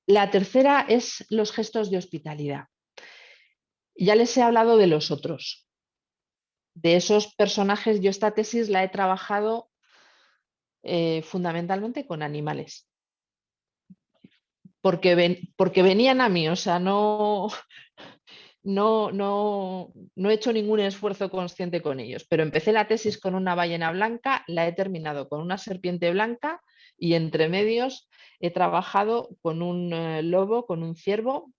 La tercera es los gestos de hospitalidad. Ya les he hablado de los otros. De esos personajes, yo esta tesis la he trabajado fundamentalmente con animales. Porque venían a mí, o sea, no he hecho ningún esfuerzo consciente con ellos, pero empecé la tesis con una ballena blanca, la he terminado con una serpiente blanca y entre medios he trabajado con un lobo, con un ciervo.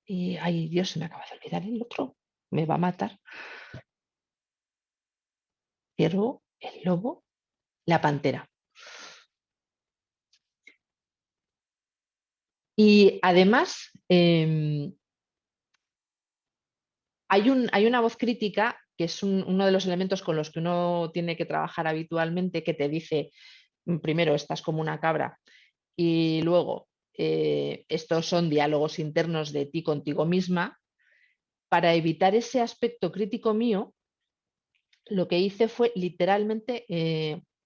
Y, ay Dios, se me acaba de olvidar el otro, me va a matar. Ciervo, el lobo, la pantera. Y además, hay una voz crítica, que es uno de los elementos con los que uno tiene que trabajar habitualmente, que te dice, primero, estás como una cabra, y luego, estos son diálogos internos de ti contigo misma. Para evitar ese aspecto crítico mío, lo que hice fue literalmente,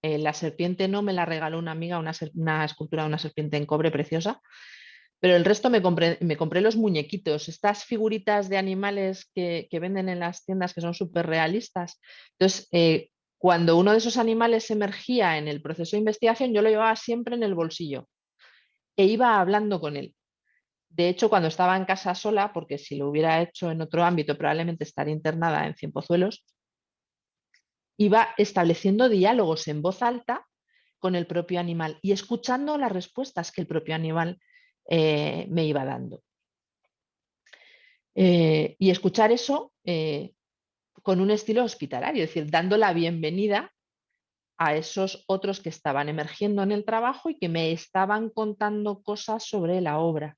la serpiente no me la regaló una amiga, una escultura de una serpiente en cobre preciosa, pero el resto me compré los muñequitos, estas figuritas de animales que venden en las tiendas que son súper realistas. Entonces, cuando uno de esos animales emergía en el proceso de investigación, yo lo llevaba siempre en el bolsillo e iba hablando con él. De hecho, cuando estaba en casa sola, porque si lo hubiera hecho en otro ámbito probablemente estaría internada en Cienpozuelos, iba estableciendo diálogos en voz alta con el propio animal y escuchando las respuestas que el propio animal me iba dando. Y escuchar eso con un estilo hospitalario, es decir, dando la bienvenida a esos otros que estaban emergiendo en el trabajo y que me estaban contando cosas sobre la obra,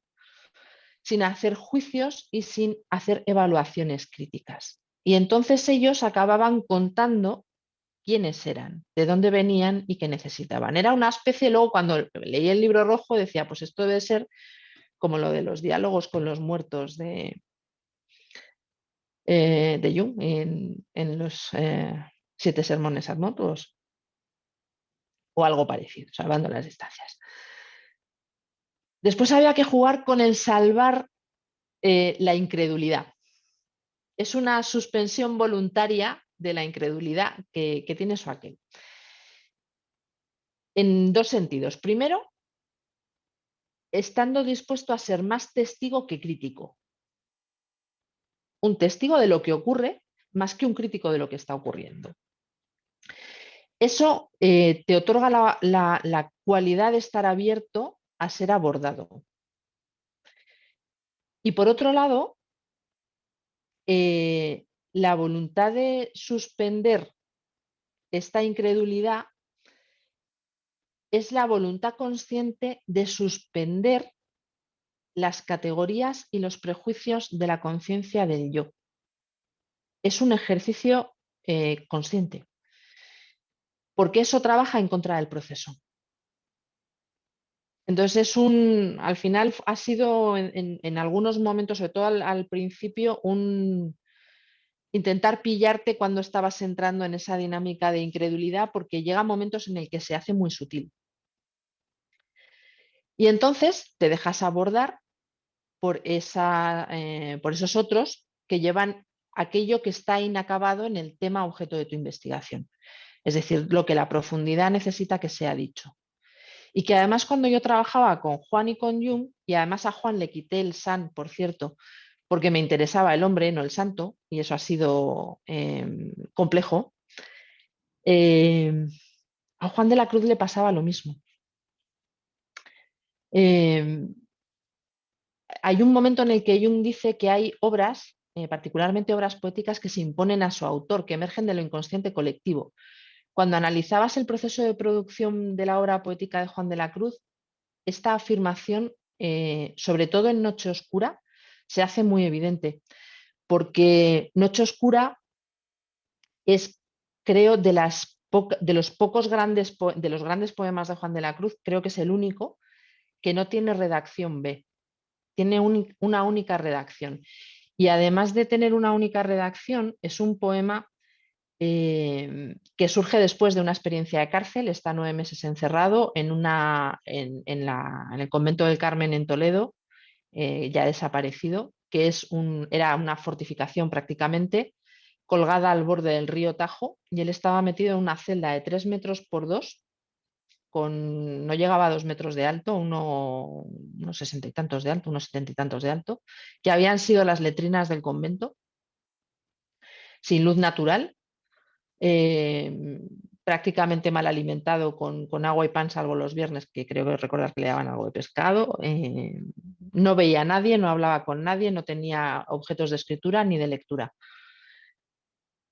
sin hacer juicios y sin hacer evaluaciones críticas. Y entonces ellos acababan contando quiénes eran, de dónde venían y qué necesitaban. Era una especie, luego cuando leí el libro rojo decía, pues esto debe ser como lo de los diálogos con los muertos de Jung en los 7 sermones admotuos, o algo parecido, salvando las distancias. Después había que jugar con el salvar la incredulidad. Es una suspensión voluntaria de la incredulidad que tiene su aquel. En 2 sentidos. Primero, estando dispuesto a ser más testigo que crítico. Un testigo de lo que ocurre más que un crítico de lo que está ocurriendo. Eso te otorga la cualidad de estar abierto a ser abordado. Y por otro lado, la voluntad de suspender esta incredulidad es la voluntad consciente de suspender las categorías y los prejuicios de la conciencia del yo. Es un ejercicio consciente, porque eso trabaja en contra del proceso. Entonces al final ha sido en algunos momentos, sobre todo al principio, intentar pillarte cuando estabas entrando en esa dinámica de incredulidad, porque llega momentos en el que se hace muy sutil. Y entonces te dejas abordar por esos otros que llevan aquello que está inacabado en el tema objeto de tu investigación. Es decir, lo que la profundidad necesita que sea dicho. Y que además cuando yo trabajaba con Juan y con Jung, y además a Juan le quité el san, por cierto, porque me interesaba el hombre, no el santo, y eso ha sido complejo, a Juan de la Cruz le pasaba lo mismo. Hay un momento en el que Jung dice que hay obras, particularmente obras poéticas, que se imponen a su autor, que emergen de lo inconsciente colectivo. Cuando analizabas el proceso de producción de la obra poética de Juan de la Cruz, esta afirmación, sobre todo en Noche Oscura, se hace muy evidente, porque Noche Oscura es, creo, de los grandes poemas de Juan de la Cruz, creo que es el único que no tiene redacción B, tiene una única redacción. Y además de tener una única redacción, es un poema que surge después de una experiencia de cárcel. Está 9 meses encerrado en el convento del Carmen en Toledo, ya desaparecido, que era una fortificación prácticamente, colgada al borde del río Tajo, y él estaba metido en una celda de 3 metros por 2, no llegaba a 2 metros de alto, unos 60 y tantos de alto, unos 70 y tantos de alto, que habían sido las letrinas del convento, sin luz natural, prácticamente mal alimentado con agua y pan, salvo los viernes, que creo que recordar que le daban algo de pescado. No veía a nadie, no hablaba con nadie, no tenía objetos de escritura ni de lectura.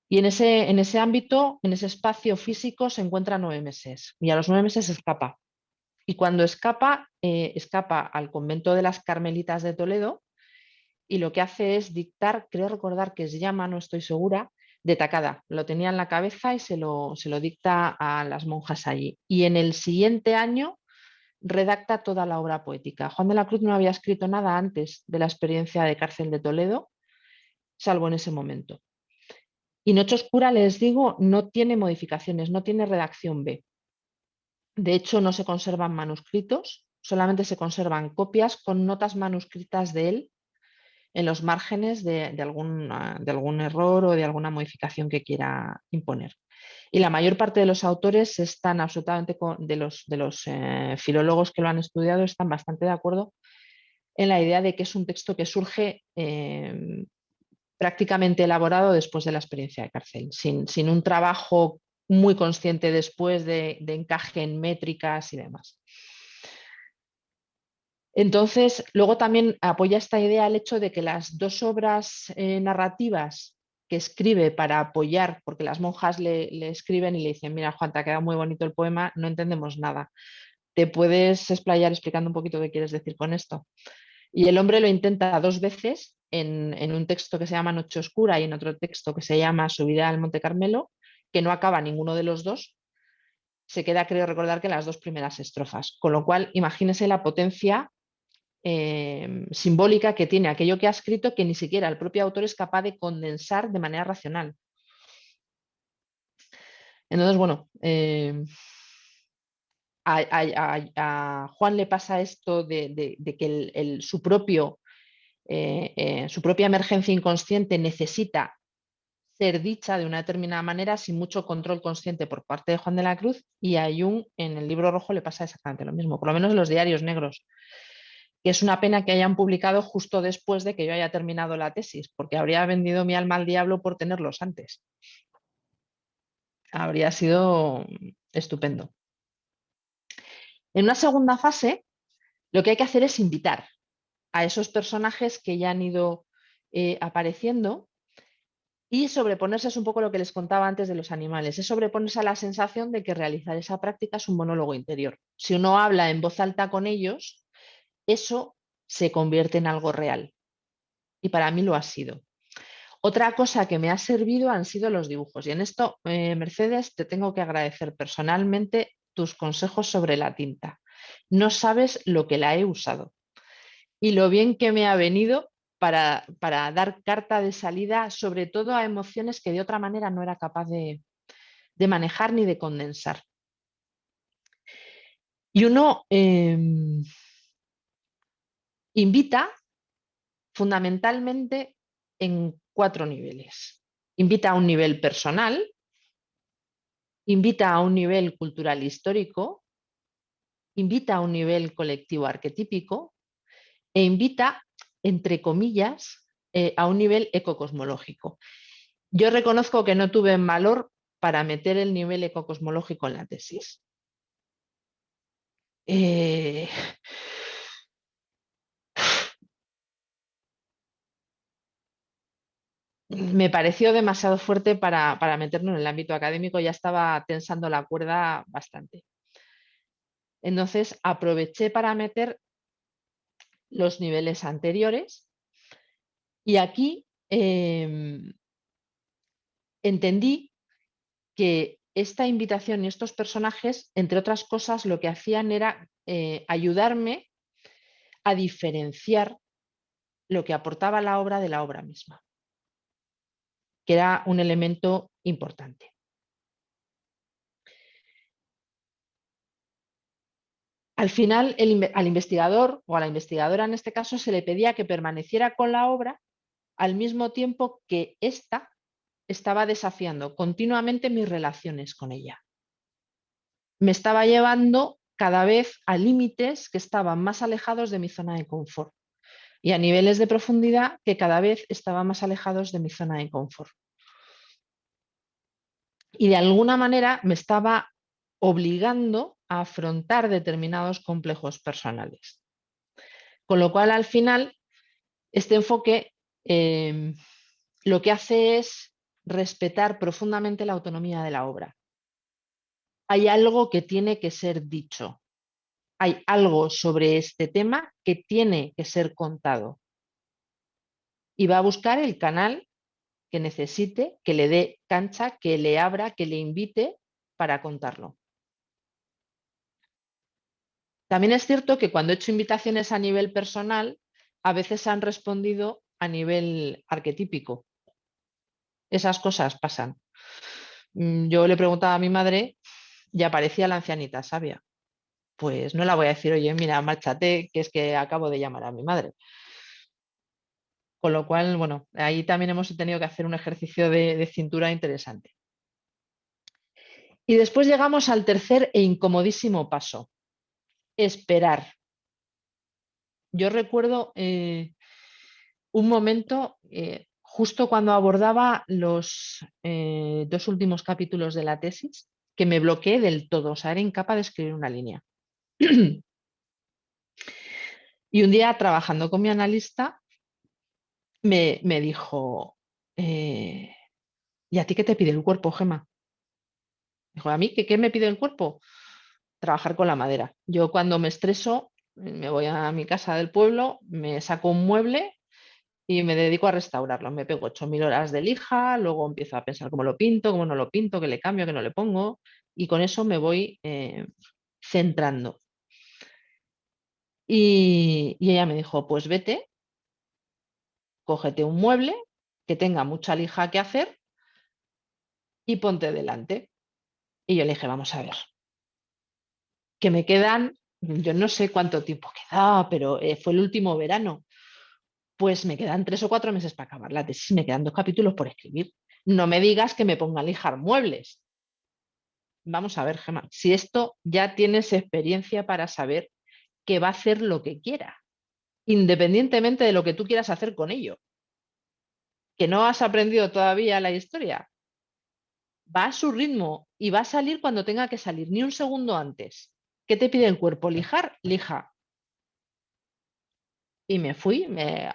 Y en ese ámbito, en ese espacio físico, se encuentra 9 meses. Y a los 9 meses escapa. Y cuando escapa, escapa al convento de las Carmelitas de Toledo, y lo que hace es dictar, creo recordar que es llama, no estoy segura, de tacada. Lo tenía en la cabeza y se lo dicta a las monjas allí. Y en el siguiente año redacta toda la obra poética. Juan de la Cruz no había escrito nada antes de la experiencia de cárcel de Toledo, salvo en ese momento. Y Noche Oscura, les digo, no tiene modificaciones, no tiene redacción B. De hecho, no se conservan manuscritos, solamente se conservan copias con notas manuscritas de él en los márgenes de algún error o de alguna modificación que quiera imponer. Y la mayor parte de los autores están absolutamente, de los filólogos que lo han estudiado, están bastante de acuerdo en la idea de que es un texto que surge prácticamente elaborado después de la experiencia de cárcel, sin un trabajo muy consciente después de encaje en métricas y demás. Entonces, luego también apoya esta idea el hecho de que las 2 obras narrativas que escribe para apoyar, porque las monjas le escriben y le dicen, mira, Juan, te ha quedado muy bonito el poema, no entendemos nada. ¿Te puedes explayar explicando un poquito qué quieres decir con esto? Y el hombre lo intenta 2 veces en un texto que se llama Noche Oscura y en otro texto que se llama Subida al Monte Carmelo, que no acaba ninguno de los dos. Se queda, creo recordar, que las 2 primeras estrofas. Con lo cual, imagínese la potencia simbólica que tiene aquello que ha escrito, que ni siquiera el propio autor es capaz de condensar de manera racional. Entonces, bueno, a Juan le pasa esto de que su propia emergencia inconsciente necesita ser dicha de una determinada manera sin mucho control consciente por parte de Juan de la Cruz, y a Jung en el Libro Rojo le pasa exactamente lo mismo, por lo menos en los diarios negros, que es una pena que hayan publicado justo después de que yo haya terminado la tesis, porque habría vendido mi alma al diablo por tenerlos antes. Habría sido estupendo. En una segunda fase, lo que hay que hacer es invitar a esos personajes que ya han ido apareciendo, y sobreponerse, es un poco lo que les contaba antes de los animales, es sobreponerse a la sensación de que realizar esa práctica es un monólogo interior. Si uno habla en voz alta con ellos, eso se convierte en algo real. Y para mí lo ha sido. Otra cosa que me ha servido han sido los dibujos. Y en esto, Mercedes, te tengo que agradecer personalmente tus consejos sobre la tinta. No sabes lo que la he usado y lo bien que me ha venido para dar carta de salida, sobre todo a emociones que de otra manera no era capaz de manejar ni de condensar. Y uno invita fundamentalmente en 4 niveles. Invita a un nivel personal, invita a un nivel cultural histórico, invita a un nivel colectivo arquetípico e invita, entre comillas, a un nivel ecocosmológico. Yo reconozco que no tuve valor para meter el nivel ecocosmológico en la tesis. Me pareció demasiado fuerte para meternos en el ámbito académico, ya estaba tensando la cuerda bastante. Entonces aproveché para meter los niveles anteriores y aquí entendí que esta invitación y estos personajes, entre otras cosas, lo que hacían era ayudarme a diferenciar lo que aportaba la obra de la obra misma, que era un elemento importante. Al final, al investigador o a la investigadora en este caso se le pedía que permaneciera con la obra al mismo tiempo que ésta estaba desafiando continuamente mis relaciones con ella. Me estaba llevando cada vez a límites que estaban más alejados de mi zona de confort y a niveles de profundidad que cada vez estaban más alejados de mi zona de confort. Y de alguna manera me estaba obligando a afrontar determinados complejos personales. Con lo cual, al final, este enfoque lo que hace es respetar profundamente la autonomía de la obra. Hay algo que tiene que ser dicho. Hay algo sobre este tema que tiene que ser contado. Y va a buscar el canal que necesite, que le dé cancha, que le abra, que le invite para contarlo. También es cierto que cuando he hecho invitaciones a nivel personal, a veces han respondido a nivel arquetípico. Esas cosas pasan. Yo le preguntaba a mi madre y aparecía la ancianita sabia. Pues no la voy a decir, oye, mira, márchate, que es que acabo de llamar a mi madre. Con lo cual, bueno, ahí también hemos tenido que hacer un ejercicio de cintura interesante. Y después llegamos al tercer e incomodísimo paso, esperar. Yo recuerdo un momento, justo cuando abordaba los 2 últimos capítulos de la tesis, que me bloqueé del todo, o sea, era incapaz de escribir una línea. Y un día, trabajando con mi analista, me dijo, ¿Y a ti qué te pide el cuerpo, Gemma? Dijo, ¿a mí qué me pide el cuerpo? Trabajar con la madera. Yo cuando me estreso, me voy a mi casa del pueblo, me saco un mueble y me dedico a restaurarlo. Me pego 8.000 horas de lija, luego empiezo a pensar cómo lo pinto, cómo no lo pinto, qué le cambio, qué no le pongo, y con eso me voy centrando. Y ella me dijo, pues vete, cógete un mueble que tenga mucha lija que hacer y ponte delante. Y yo le dije, vamos a ver, que me quedan, yo no sé cuánto tiempo quedaba, pero fue el último verano. Pues me quedan 3 o 4 meses para acabar la tesis, me quedan 2 capítulos por escribir. No me digas que me ponga a lijar muebles. Vamos a ver, Gemma, si esto ya tienes experiencia para saber que va a hacer lo que quiera, independientemente de lo que tú quieras hacer con ello. Que no has aprendido todavía la historia. Va a su ritmo y va a salir cuando tenga que salir, ni un segundo antes. ¿Qué te pide el cuerpo? ¿Lijar? Lija. Y me fui,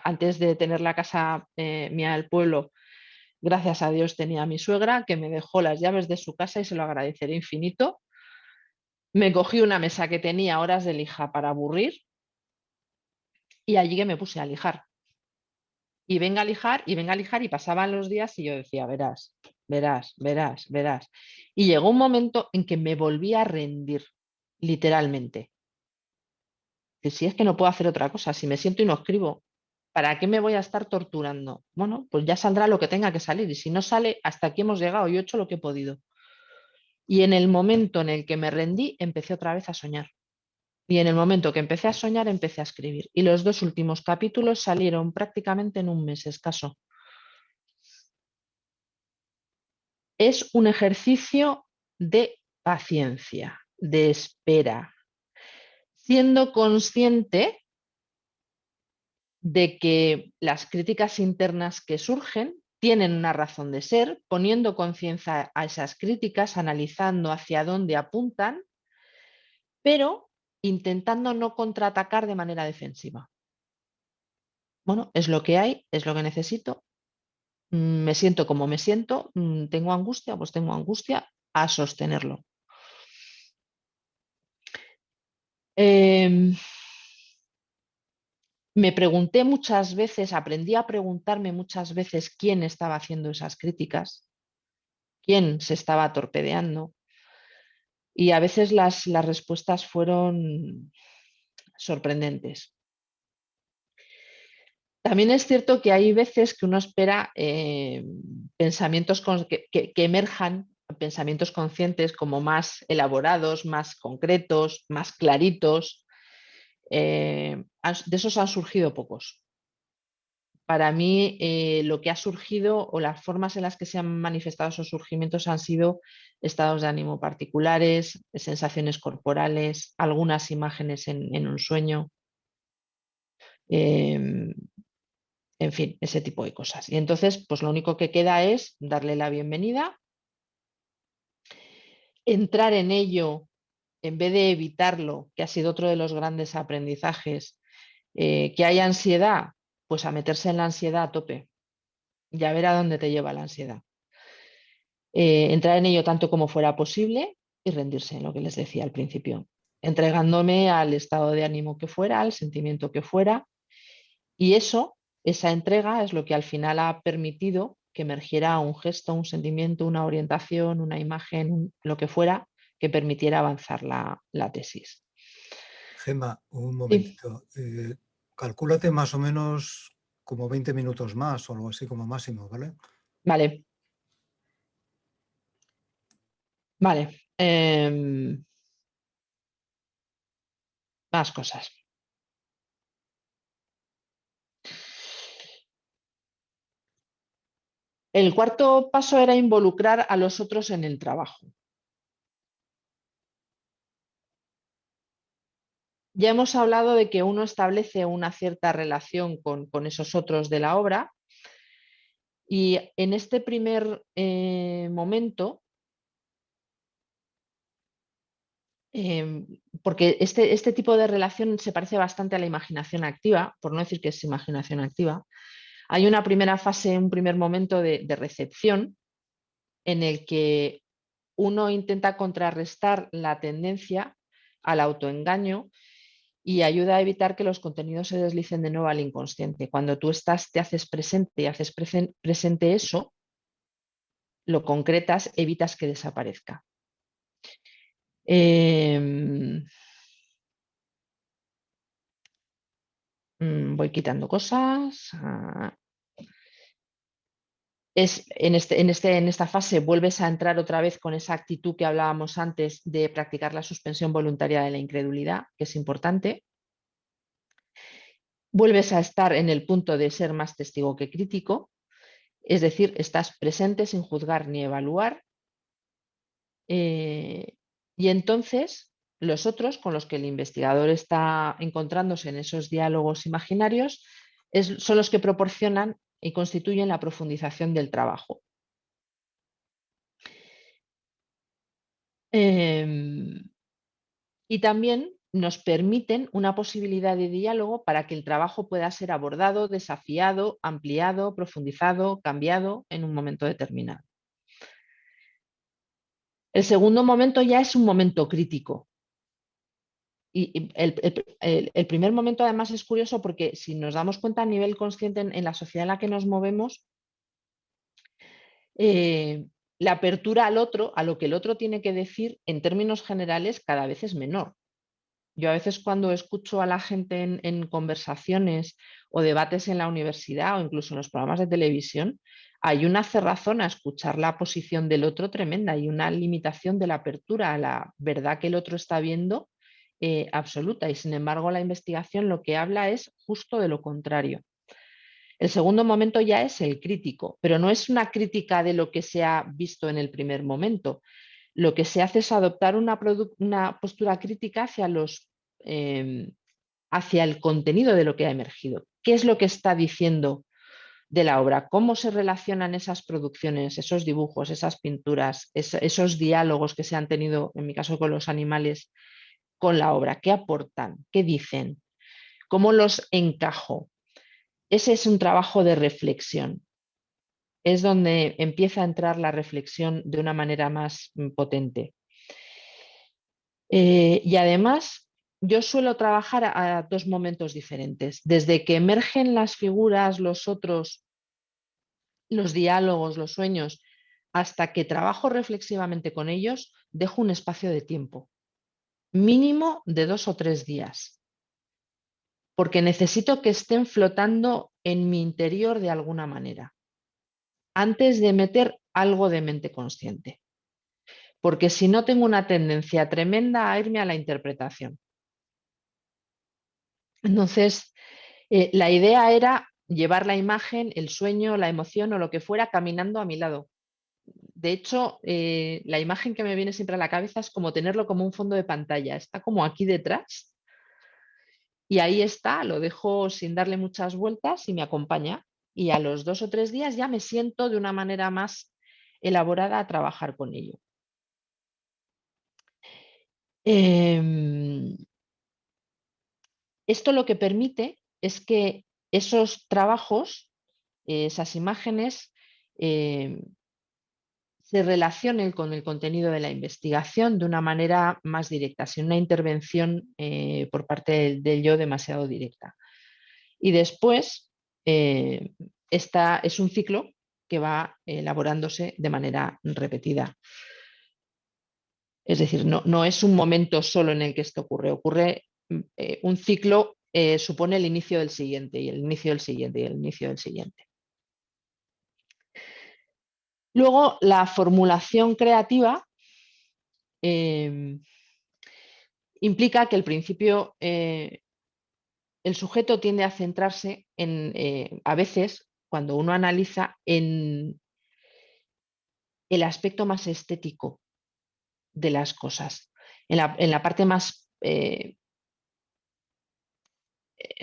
antes de tener la casa mía del pueblo, gracias a Dios tenía a mi suegra que me dejó las llaves de su casa y se lo agradeceré infinito. Me cogí una mesa que tenía horas de lija para aburrir y allí que me puse a lijar. Y venga a lijar, y venga a lijar, y pasaban los días y yo decía, verás, verás, verás, verás. Y llegó un momento en que me volví a rendir, literalmente. Que si es que no puedo hacer otra cosa, si me siento y no escribo, ¿para qué me voy a estar torturando? Bueno, pues ya saldrá lo que tenga que salir, y si no sale, hasta aquí hemos llegado, yo he hecho lo que he podido. Y en el momento en el que me rendí, empecé otra vez a soñar. Y en el momento que empecé a soñar, empecé a escribir. Y los 2 últimos capítulos salieron prácticamente en un mes escaso. Es un ejercicio de paciencia, de espera, siendo consciente de que las críticas internas que surgen tienen una razón de ser, poniendo conciencia a esas críticas, analizando hacia dónde apuntan, pero intentando no contraatacar de manera defensiva. Bueno, es lo que hay, es lo que necesito, me siento como me siento, tengo angustia, pues tengo angustia, a sostenerlo. Me pregunté muchas veces, aprendí a preguntarme muchas veces quién estaba haciendo esas críticas, quién se estaba torpedeando, y a veces las respuestas fueron sorprendentes. También es cierto que hay veces que uno espera pensamientos que emerjan, pensamientos conscientes como más elaborados, más concretos, más claritos. De esos han surgido pocos. Para mí, lo que ha surgido o las formas en las que se han manifestado esos surgimientos han sido estados de ánimo particulares, sensaciones corporales, algunas imágenes en un sueño. En fin, ese tipo de cosas. Y entonces, pues lo único que queda es darle la bienvenida, entrar en ello en vez de evitarlo, que ha sido otro de los grandes aprendizajes. Que hay ansiedad, pues a meterse en la ansiedad a tope y a ver a dónde te lleva la ansiedad. Entrar en ello tanto como fuera posible y rendirse, en lo que les decía al principio, entregándome al estado de ánimo que fuera, al sentimiento que fuera, y esa entrega es lo que al final ha permitido que emergiera un gesto, un sentimiento, una orientación, una imagen, lo que fuera, que permitiera avanzar la tesis. Gemma, un Sí. momentito. Calcúlate más o menos como 20 minutos más o algo así como máximo, ¿vale? Vale. Vale. Más cosas. El cuarto paso era involucrar a los otros en el trabajo. Ya hemos hablado de que uno establece una cierta relación con esos otros de la obra, y en este primer momento, porque este tipo de relación se parece bastante a la imaginación activa, por no decir que es imaginación activa, hay una primera fase, un primer momento de recepción, en el que uno intenta contrarrestar la tendencia al autoengaño y ayuda a evitar que los contenidos se deslicen de nuevo al inconsciente. Cuando tú te haces presente y haces presente eso, lo concretas, evitas que desaparezca. Voy quitando cosas. En esta fase vuelves a entrar otra vez con esa actitud que hablábamos antes de practicar la suspensión voluntaria de la incredulidad, que es importante. Vuelves a estar en el punto de ser más testigo que crítico, es decir, estás presente sin juzgar ni evaluar. Y entonces los otros con los que el investigador está encontrándose en esos diálogos imaginarios son los que proporcionan y constituyen la profundización del trabajo. Y también nos permiten una posibilidad de diálogo para que el trabajo pueda ser abordado, desafiado, ampliado, profundizado, cambiado en un momento determinado. El segundo momento ya es un momento crítico. Y el primer momento además es curioso porque si nos damos cuenta a nivel consciente en la sociedad en la que nos movemos, la apertura al otro, a lo que el otro tiene que decir en términos generales cada vez es menor. Yo a veces cuando escucho a la gente en conversaciones o debates en la universidad o incluso en los programas de televisión, hay una cerrazón a escuchar la posición del otro tremenda y una limitación de la apertura a la verdad que el otro está viendo absoluta. Y sin embargo la investigación lo que habla es justo de lo contrario. El segundo momento ya es el crítico, pero no es una crítica de lo que se ha visto en el primer momento. Lo que se hace es adoptar una postura crítica hacia el contenido de lo que ha emergido. ¿Qué es lo que está diciendo de la obra? ¿Cómo se relacionan esas producciones, esos dibujos, esas pinturas, esos diálogos que se han tenido, en mi caso con los animales, con la obra? ¿Qué aportan? ¿Qué dicen? ¿Cómo los encajo? Ese es un trabajo de reflexión. Es donde empieza a entrar la reflexión de una manera más potente. Y además, yo suelo trabajar a dos momentos diferentes. Desde que emergen las figuras, los otros, los diálogos, los sueños, hasta que trabajo reflexivamente con ellos, dejo un espacio de tiempo, mínimo de 2 o 3 días, porque necesito que estén flotando en mi interior de alguna manera, antes de meter algo de mente consciente. Porque si no tengo una tendencia tremenda a irme a la interpretación. Entonces, la idea era llevar la imagen, el sueño, la emoción o lo que fuera caminando a mi lado. De hecho, la imagen que me viene siempre a la cabeza es como tenerlo como un fondo de pantalla. Está como aquí detrás y ahí está, lo dejo sin darle muchas vueltas y me acompaña. Y a los 2 o 3 días ya me siento de una manera más elaborada a trabajar con ello. Esto lo que permite es que esos trabajos, esas imágenes, se relacionen con el contenido de la investigación de una manera más directa, sin una intervención por parte del yo demasiado directa. Y después, es un ciclo que va elaborándose de manera repetida. Es decir, no es un momento solo en el que esto ocurre un ciclo supone el inicio del siguiente y el inicio del siguiente y el inicio del siguiente. Luego, la formulación creativa implica que al principio el sujeto tiende a centrarse a veces, cuando uno analiza, en el aspecto más estético de las cosas, en la parte más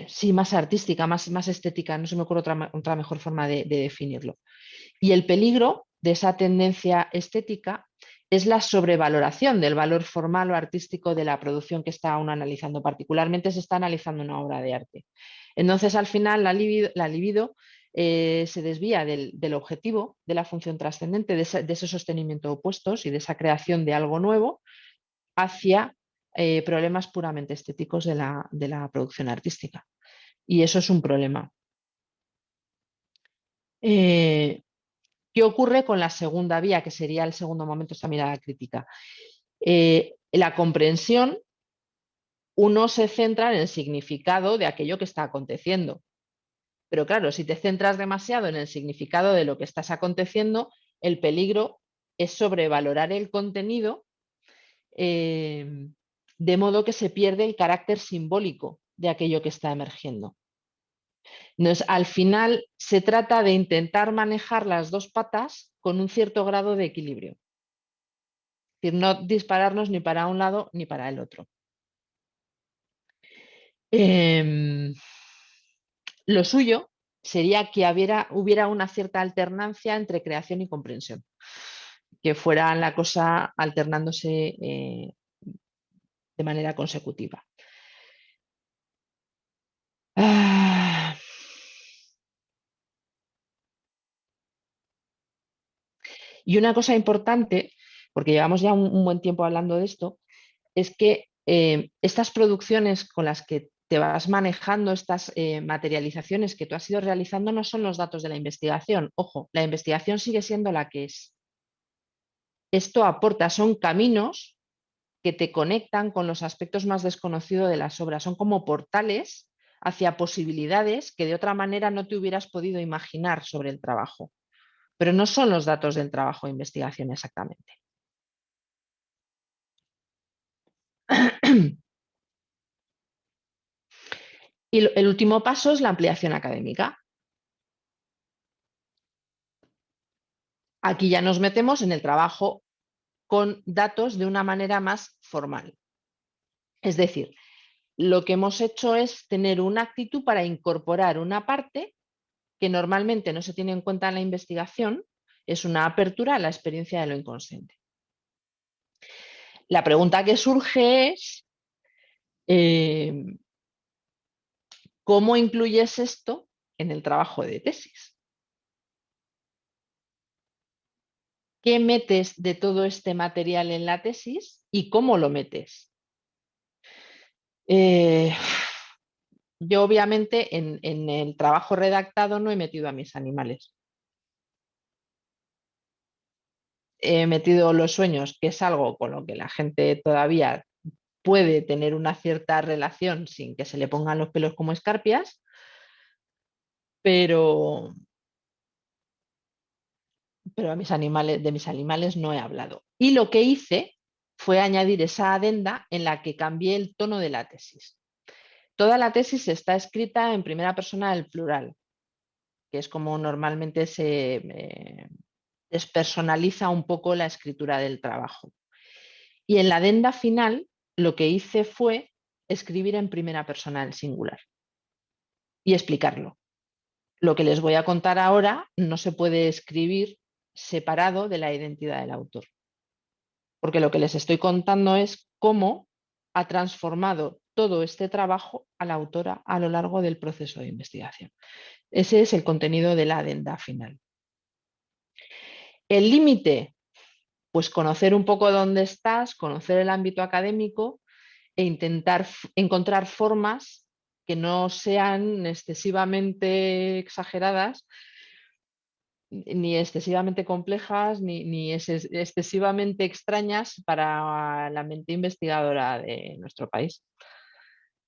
sí, más artística, más estética, no se me ocurre otra mejor forma de definirlo. Y el peligro de esa tendencia estética es la sobrevaloración del valor formal o artístico de la producción que está uno analizando, particularmente se está analizando una obra de arte. Entonces, al final, la libido se desvía del objetivo de la función trascendente, de ese sostenimiento de opuestos y de esa creación de algo nuevo, hacia problemas puramente estéticos de la producción artística. Y eso es un problema. ¿Qué ocurre con la segunda vía, que sería el segundo momento de esta mirada crítica? La comprensión, uno se centra en el significado de aquello que está aconteciendo. Pero claro, si te centras demasiado en el significado de lo que estás aconteciendo, el peligro es sobrevalorar el contenido de modo que se pierde el carácter simbólico de aquello que está emergiendo. Entonces, al final se trata de intentar manejar las dos patas con un cierto grado de equilibrio. Es decir, no dispararnos ni para un lado ni para el otro. Lo suyo sería que hubiera una cierta alternancia entre creación y comprensión, que fuera la cosa alternándose de manera consecutiva. Y una cosa importante, porque llevamos ya un buen tiempo hablando de esto, es que estas producciones con las que te vas manejando, estas materializaciones que tú has ido realizando, no son los datos de la investigación. Ojo, la investigación sigue siendo la que es. Esto aporta, son caminos que te conectan con los aspectos más desconocidos de las obras. Son como portales hacia posibilidades que de otra manera no te hubieras podido imaginar sobre el trabajo. Pero no son los datos del trabajo de investigación exactamente. Y el último paso es la ampliación académica. Aquí ya nos metemos en el trabajo con datos de una manera más formal. Es decir, lo que hemos hecho es tener una actitud para incorporar una parte que normalmente no se tiene en cuenta en la investigación, es una apertura a la experiencia de lo inconsciente. La pregunta que surge es, ¿cómo incluyes esto en el trabajo de tesis? ¿Qué metes de todo este material en la tesis y cómo lo metes? Yo obviamente en el trabajo redactado no he metido a mis animales. He metido los sueños, que es algo con lo que la gente todavía puede tener una cierta relación sin que se le pongan los pelos como escarpias, pero de mis animales no he hablado. Y lo que hice fue añadir esa adenda en la que cambié el tono de la tesis. Toda la tesis está escrita en primera persona del plural, que es como normalmente se despersonaliza un poco la escritura del trabajo. Y en la adenda final lo que hice fue escribir en primera persona del singular y explicarlo. Lo que les voy a contar ahora no se puede escribir separado de la identidad del autor, porque lo que les estoy contando es cómo ha transformado todo este trabajo a la autora a lo largo del proceso de investigación. Ese es el contenido de la adenda final. El límite, pues conocer un poco dónde estás, conocer el ámbito académico e intentar encontrar formas que no sean excesivamente exageradas, ni excesivamente complejas, ni excesivamente extrañas para la mente investigadora de nuestro país,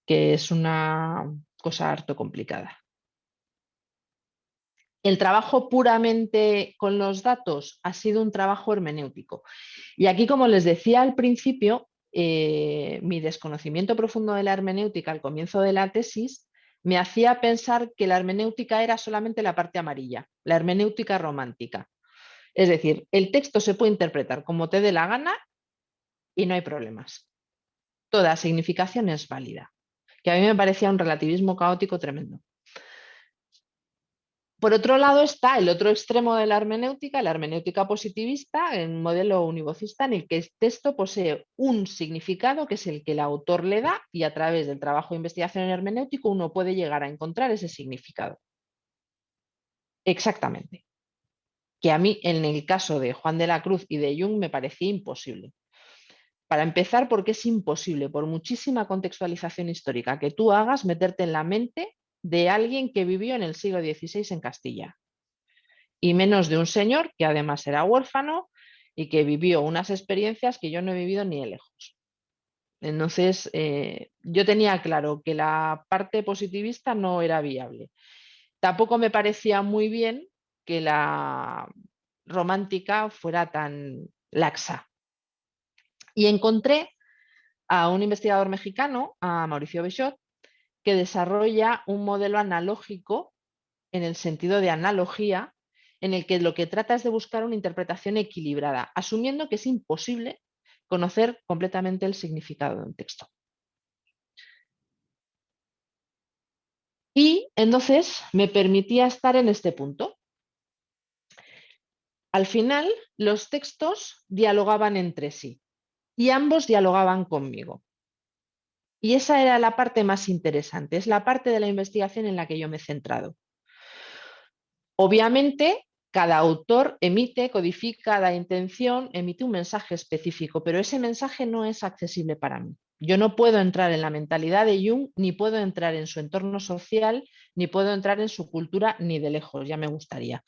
que es una cosa harto complicada. El trabajo puramente con los datos ha sido un trabajo hermenéutico. Y aquí, como les decía al principio, mi desconocimiento profundo de la hermenéutica al comienzo de la tesis me hacía pensar que la hermenéutica era solamente la parte amarilla, la hermenéutica romántica. Es decir, el texto se puede interpretar como te dé la gana y no hay problemas. Toda significación es válida, que a mí me parecía un relativismo caótico tremendo. Por otro lado está el otro extremo de la hermenéutica positivista, en modelo univocista, en el que el texto posee un significado que es el que el autor le da y a través del trabajo de investigación en hermenéutico uno puede llegar a encontrar ese significado. Exactamente. Que a mí, en el caso de Juan de la Cruz y de Jung, me parecía imposible. Para empezar, porque es imposible, por muchísima contextualización histórica que tú hagas, meterte en la mente de alguien que vivió en el siglo XVI en Castilla. Y menos de un señor que además era huérfano y que vivió unas experiencias que yo no he vivido ni de lejos. Entonces, yo tenía claro que la parte positivista no era viable. Tampoco me parecía muy bien que la romántica fuera tan laxa. Y encontré a un investigador mexicano, a Mauricio Bechot, que desarrolla un modelo analógico en el sentido de analogía, en el que lo que trata es de buscar una interpretación equilibrada, asumiendo que es imposible conocer completamente el significado de un texto. Y entonces me permitía estar en este punto. Al final, los textos dialogaban entre sí y ambos dialogaban conmigo. Y esa era la parte más interesante, es la parte de la investigación en la que yo me he centrado. Obviamente, cada autor emite, codifica, da intención, emite un mensaje específico, pero ese mensaje no es accesible para mí. Yo no puedo entrar en la mentalidad de Jung, ni puedo entrar en su entorno social, ni puedo entrar en su cultura, ni de lejos, ya me gustaría.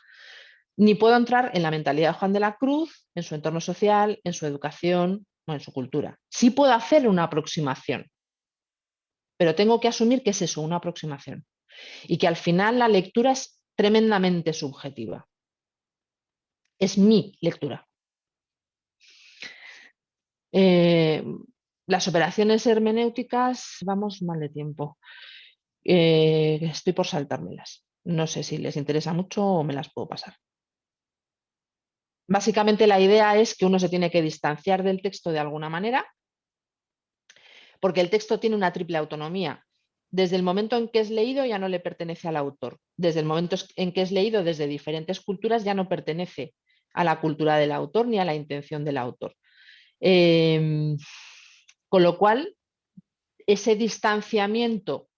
Ni puedo entrar en la mentalidad de Juan de la Cruz, en su entorno social, en su educación o en su cultura. Sí puedo hacer una aproximación, pero tengo que asumir que es eso, una aproximación. Y que al final la lectura es tremendamente subjetiva. Es mi lectura. Las operaciones hermenéuticas, vamos mal de tiempo. Estoy por saltármelas. No sé si les interesa mucho o me las puedo pasar. Básicamente la idea es que uno se tiene que distanciar del texto de alguna manera, porque el texto tiene una triple autonomía. Desde el momento en que es leído ya no le pertenece al autor. Desde el momento en que es leído desde diferentes culturas ya no pertenece a la cultura del autor ni a la intención del autor. Con lo cual, ese distanciamiento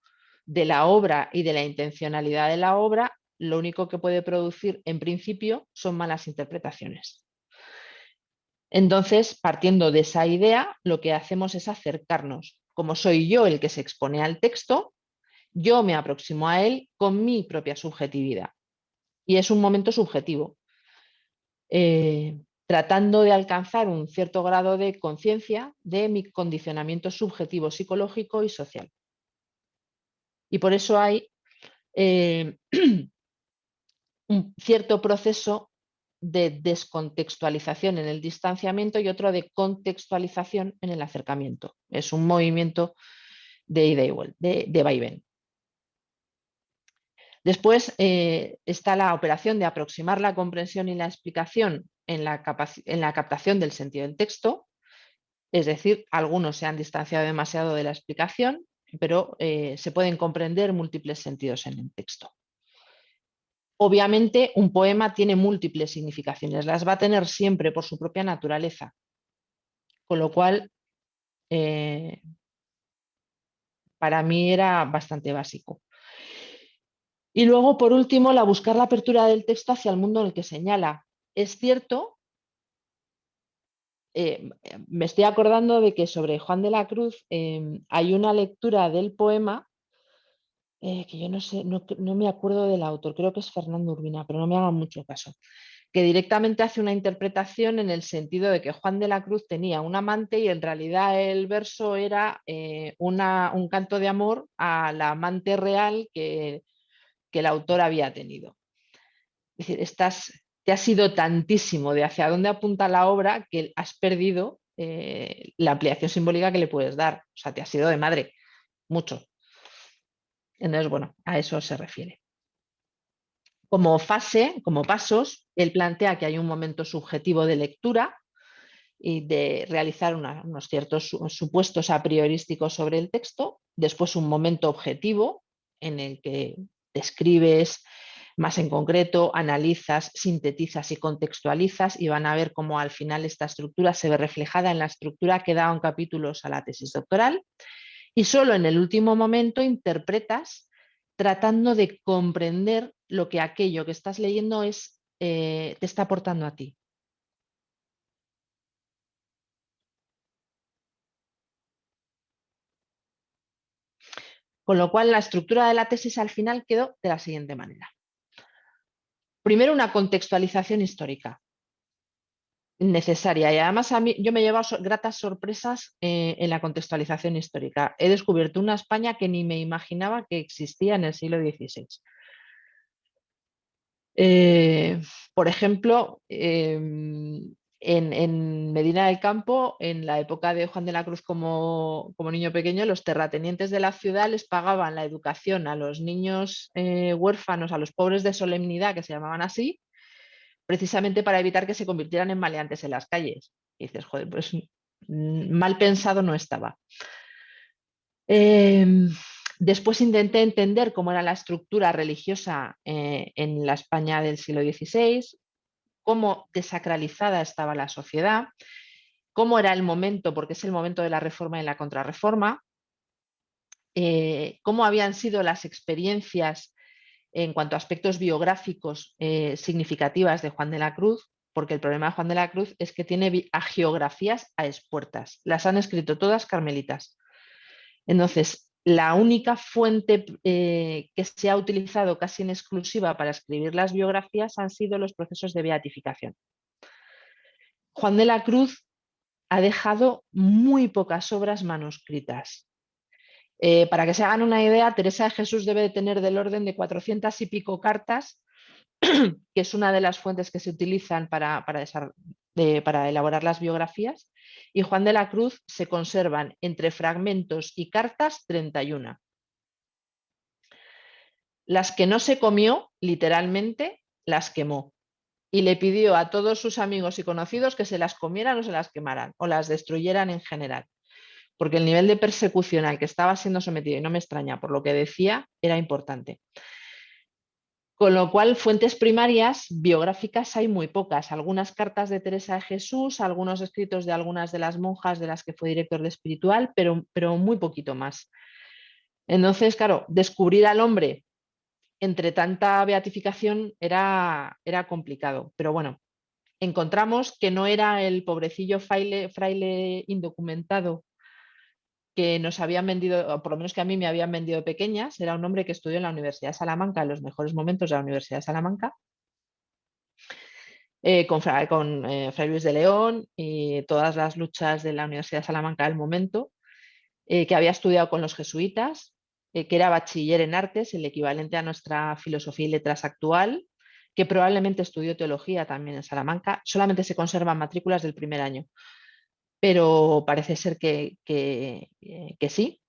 de la obra y de la intencionalidad de la obra, lo único que puede producir en principio son malas interpretaciones. Entonces, partiendo de esa idea, lo que hacemos es acercarnos. Como soy yo el que se expone al texto, yo me aproximo a él con mi propia subjetividad. Y es un momento subjetivo. Tratando de alcanzar un cierto grado de conciencia de mi condicionamiento subjetivo, psicológico y social. Y por eso hay un cierto proceso de descontextualización en el distanciamiento y otro de contextualización en el acercamiento. Es un movimiento de ida y vuelta, de vaivén. Después está la operación de aproximar la comprensión y la explicación en la captación del sentido del texto, es decir, algunos se han distanciado demasiado de la explicación, pero se pueden comprender múltiples sentidos en el texto. Obviamente, un poema tiene múltiples significaciones, las va a tener siempre por su propia naturaleza, con lo cual para mí era bastante básico. Y luego, por último, buscar la apertura del texto hacia el mundo en el que señala. Es cierto, me estoy acordando de que sobre Juan de la Cruz hay una lectura del poema que yo no sé, no me acuerdo del autor, creo que es Fernando Urbina, pero no me hagan mucho caso, que directamente hace una interpretación en el sentido de que Juan de la Cruz tenía un amante y en realidad el verso era un canto de amor a la amante real que el autor había tenido. Es decir, te has ido tantísimo de hacia dónde apunta la obra que has perdido la ampliación simbólica que le puedes dar. O sea, te has ido de madre, mucho. Entonces, bueno, a eso se refiere. Como fase, como pasos, él plantea que hay un momento subjetivo de lectura y de realizar unos ciertos supuestos a priorísticos sobre el texto, después un momento objetivo en el que describes más en concreto, analizas, sintetizas y contextualizas y van a ver cómo al final esta estructura se ve reflejada en la estructura que da en capítulos a la tesis doctoral y solo en el último momento interpretas tratando de comprender lo que aquello que estás leyendo te está aportando a ti. Con lo cual, la estructura de la tesis al final quedó de la siguiente manera. Primero, una contextualización histórica necesaria, y además yo me he llevado gratas sorpresas en la contextualización histórica. He descubierto una España que ni me imaginaba que existía en el siglo XVI. Por ejemplo, en Medina del Campo, en la época de Juan de la Cruz como niño pequeño, los terratenientes de la ciudad les pagaban la educación a los niños huérfanos, a los pobres de solemnidad, que se llamaban así, precisamente para evitar que se convirtieran en maleantes en las calles. Y dices, joder, pues mal pensado no estaba. Después intenté entender cómo era la estructura religiosa en la España del siglo XVI, cómo desacralizada estaba la sociedad, cómo era el momento, porque es el momento de la reforma y la contrarreforma, cómo habían sido las experiencias en cuanto a aspectos biográficos significativas de Juan de la Cruz, porque el problema de Juan de la Cruz es que tiene hagiografías a expuertas. Las han escrito todas carmelitas. Entonces, la única fuente que se ha utilizado casi en exclusiva para escribir las biografías han sido los procesos de beatificación. Juan de la Cruz ha dejado muy pocas obras manuscritas. Para que se hagan una idea, Teresa de Jesús debe de tener del orden de 400 y pico cartas, que es una de las fuentes que se utilizan para elaborar las biografías, y Juan de la Cruz se conservan entre fragmentos y cartas 31. Las que no se comió, literalmente, las quemó. Y le pidió a todos sus amigos y conocidos que se las comieran o se las quemaran, o las destruyeran en general. Porque el nivel de persecución al que estaba siendo sometido, y no me extraña por lo que decía, era importante. Con lo cual, fuentes primarias biográficas hay muy pocas. Algunas cartas de Teresa de Jesús, algunos escritos de algunas de las monjas de las que fue director de espiritual, pero muy poquito más. Entonces, claro, descubrir al hombre entre tanta beatificación era complicado. Pero bueno, encontramos que no era el pobrecillo fraile indocumentado que nos habían vendido, o por lo menos que a mí me habían vendido de pequeñas. Era un hombre que estudió en la Universidad de Salamanca, en los mejores momentos de la Universidad de Salamanca, con Fray Luis de León y todas las luchas de la Universidad de Salamanca del momento, que había estudiado con los jesuitas, que era bachiller en artes, el equivalente a nuestra filosofía y letras actual, que probablemente estudió teología también en Salamanca. Solamente se conservan matrículas del primer año, pero parece ser que sí.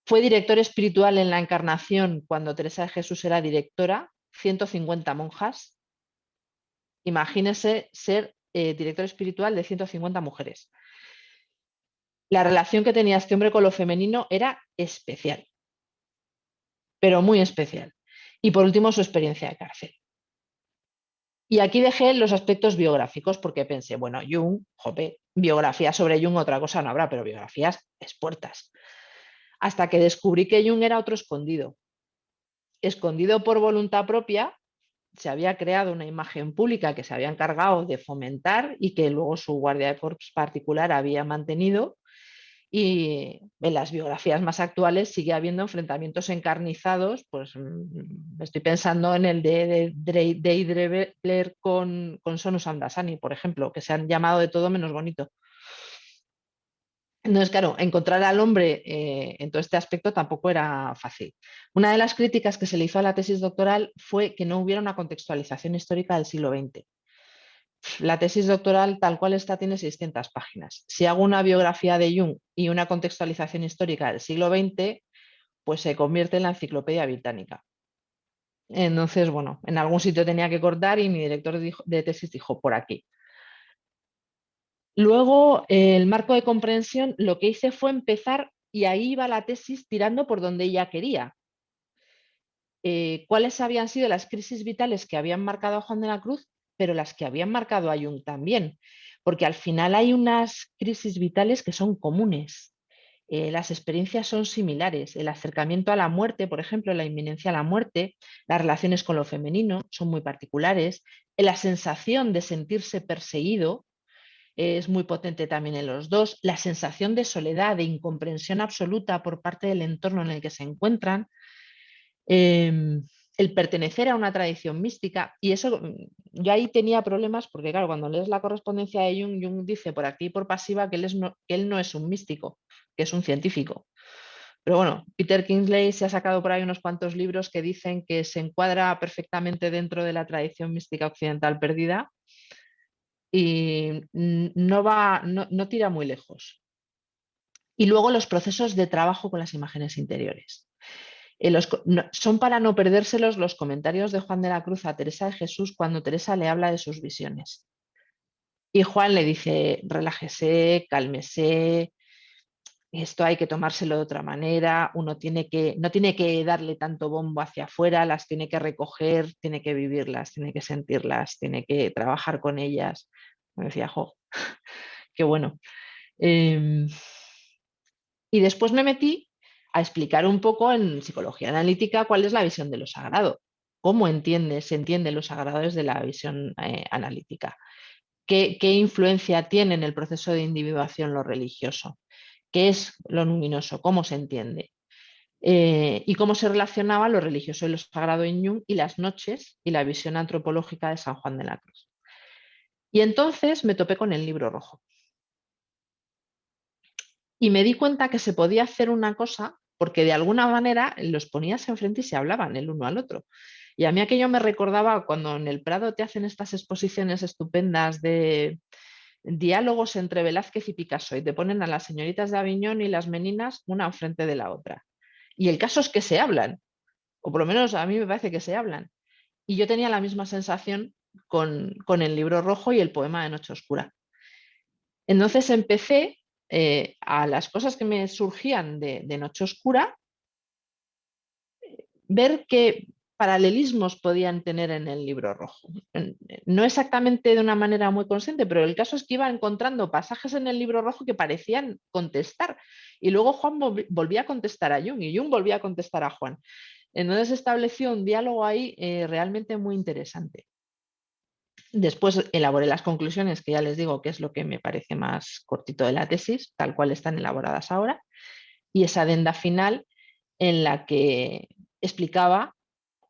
Fue director espiritual en la Encarnación cuando Teresa de Jesús era directora, 150 monjas. Imagínese ser director espiritual de 150 mujeres. La relación que tenía este hombre con lo femenino era especial, pero muy especial. Y por último, su experiencia de cárcel. Y aquí dejé los aspectos biográficos porque pensé, bueno, Jung, jope, biografía sobre Jung, otra cosa no habrá, pero biografías expuertas. Hasta que descubrí que Jung era otro escondido. Escondido por voluntad propia, se había creado una imagen pública que se había encargado de fomentar y que luego su guardia de corps particular había mantenido. Y en las biografías más actuales sigue habiendo enfrentamientos encarnizados, pues estoy pensando en el de Deidre Blair con Sonu Samdasani, por ejemplo, que se han llamado de todo menos bonito. Entonces, claro, encontrar al hombre en todo este aspecto tampoco era fácil. Una de las críticas que se le hizo a la tesis doctoral fue que no hubiera una contextualización histórica del siglo XX. La tesis doctoral tal cual está tiene 600 páginas. Si hago una biografía de Jung y una contextualización histórica del siglo XX, pues se convierte en la enciclopedia británica. Entonces, bueno, en algún sitio tenía que cortar y mi director de tesis dijo, por aquí. Luego, el marco de comprensión, lo que hice fue empezar, y ahí iba la tesis tirando por donde ella quería. ¿Cuáles habían sido las crisis vitales que habían marcado a Juan de la Cruz, pero las que habían marcado a Jung también? Porque al final hay unas crisis vitales que son comunes. las experiencias son similares. El acercamiento a la muerte, por ejemplo, la inminencia a la muerte, las relaciones con lo femenino son muy particulares. La sensación de sentirse perseguido es muy potente también en los dos. La sensación de soledad, de incomprensión absoluta por parte del entorno en el que se encuentran. El pertenecer a una tradición mística, y eso yo ahí tenía problemas porque claro, cuando lees la correspondencia de Jung, Jung dice por activa y por pasiva que él no es un místico, que es un científico. Pero bueno, Peter Kingsley se ha sacado por ahí unos cuantos libros que dicen que se encuadra perfectamente dentro de la tradición mística occidental perdida y no tira muy lejos. Y luego los procesos de trabajo con las imágenes interiores. Son para no perdérselos los comentarios de Juan de la Cruz a Teresa de Jesús cuando Teresa le habla de sus visiones. Y Juan le dice, relájese, cálmese, esto hay que tomárselo de otra manera, no tiene que darle tanto bombo hacia afuera, las tiene que recoger, tiene que vivirlas, tiene que sentirlas, tiene que trabajar con ellas. Me decía, jo, qué bueno. Y después me metí a explicar un poco en psicología analítica cuál es la visión de lo sagrado, cómo se entiende lo sagrado desde la visión analítica, qué influencia tiene en el proceso de individuación lo religioso, qué es lo luminoso, cómo se entiende, y cómo se relacionaba lo religioso y lo sagrado en Jung y las noches y la visión antropológica de San Juan de la Cruz. Y entonces me topé con el libro rojo. Y me di cuenta que se podía hacer una cosa porque de alguna manera los ponías enfrente y se hablaban el uno al otro. Y a mí aquello me recordaba cuando en el Prado te hacen estas exposiciones estupendas de diálogos entre Velázquez y Picasso y te ponen a las señoritas de Aviñón y las meninas una enfrente de la otra. Y el caso es que se hablan, o por lo menos a mí me parece que se hablan. Y yo tenía la misma sensación con el libro rojo y el poema de Noche Oscura. Entonces empecé a las cosas que me surgían de Noche Oscura, ver qué paralelismos podían tener en el libro rojo. No exactamente de una manera muy consciente, pero el caso es que iba encontrando pasajes en el libro rojo que parecían contestar. Y luego Juan volvía a contestar a Jung y Jung volvía a contestar a Juan. Entonces estableció un diálogo ahí realmente muy interesante. Después elaboré las conclusiones, que ya les digo que es lo que me parece más cortito de la tesis, tal cual están elaboradas ahora, y esa adenda final en la que explicaba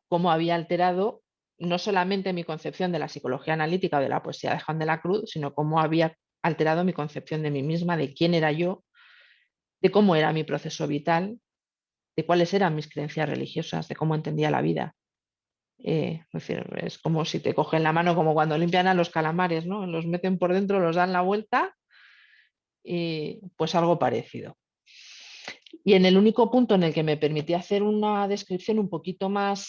cómo había alterado no solamente mi concepción de la psicología analítica o de la poesía de Juan de la Cruz, sino cómo había alterado mi concepción de mí misma, de quién era yo, de cómo era mi proceso vital, de cuáles eran mis creencias religiosas, de cómo entendía la vida. Es decir, es como si te cogen la mano, como cuando limpian a los calamares, ¿no? Los meten por dentro, los dan la vuelta y pues algo parecido. Y en el único punto en el que me permití hacer una descripción un poquito más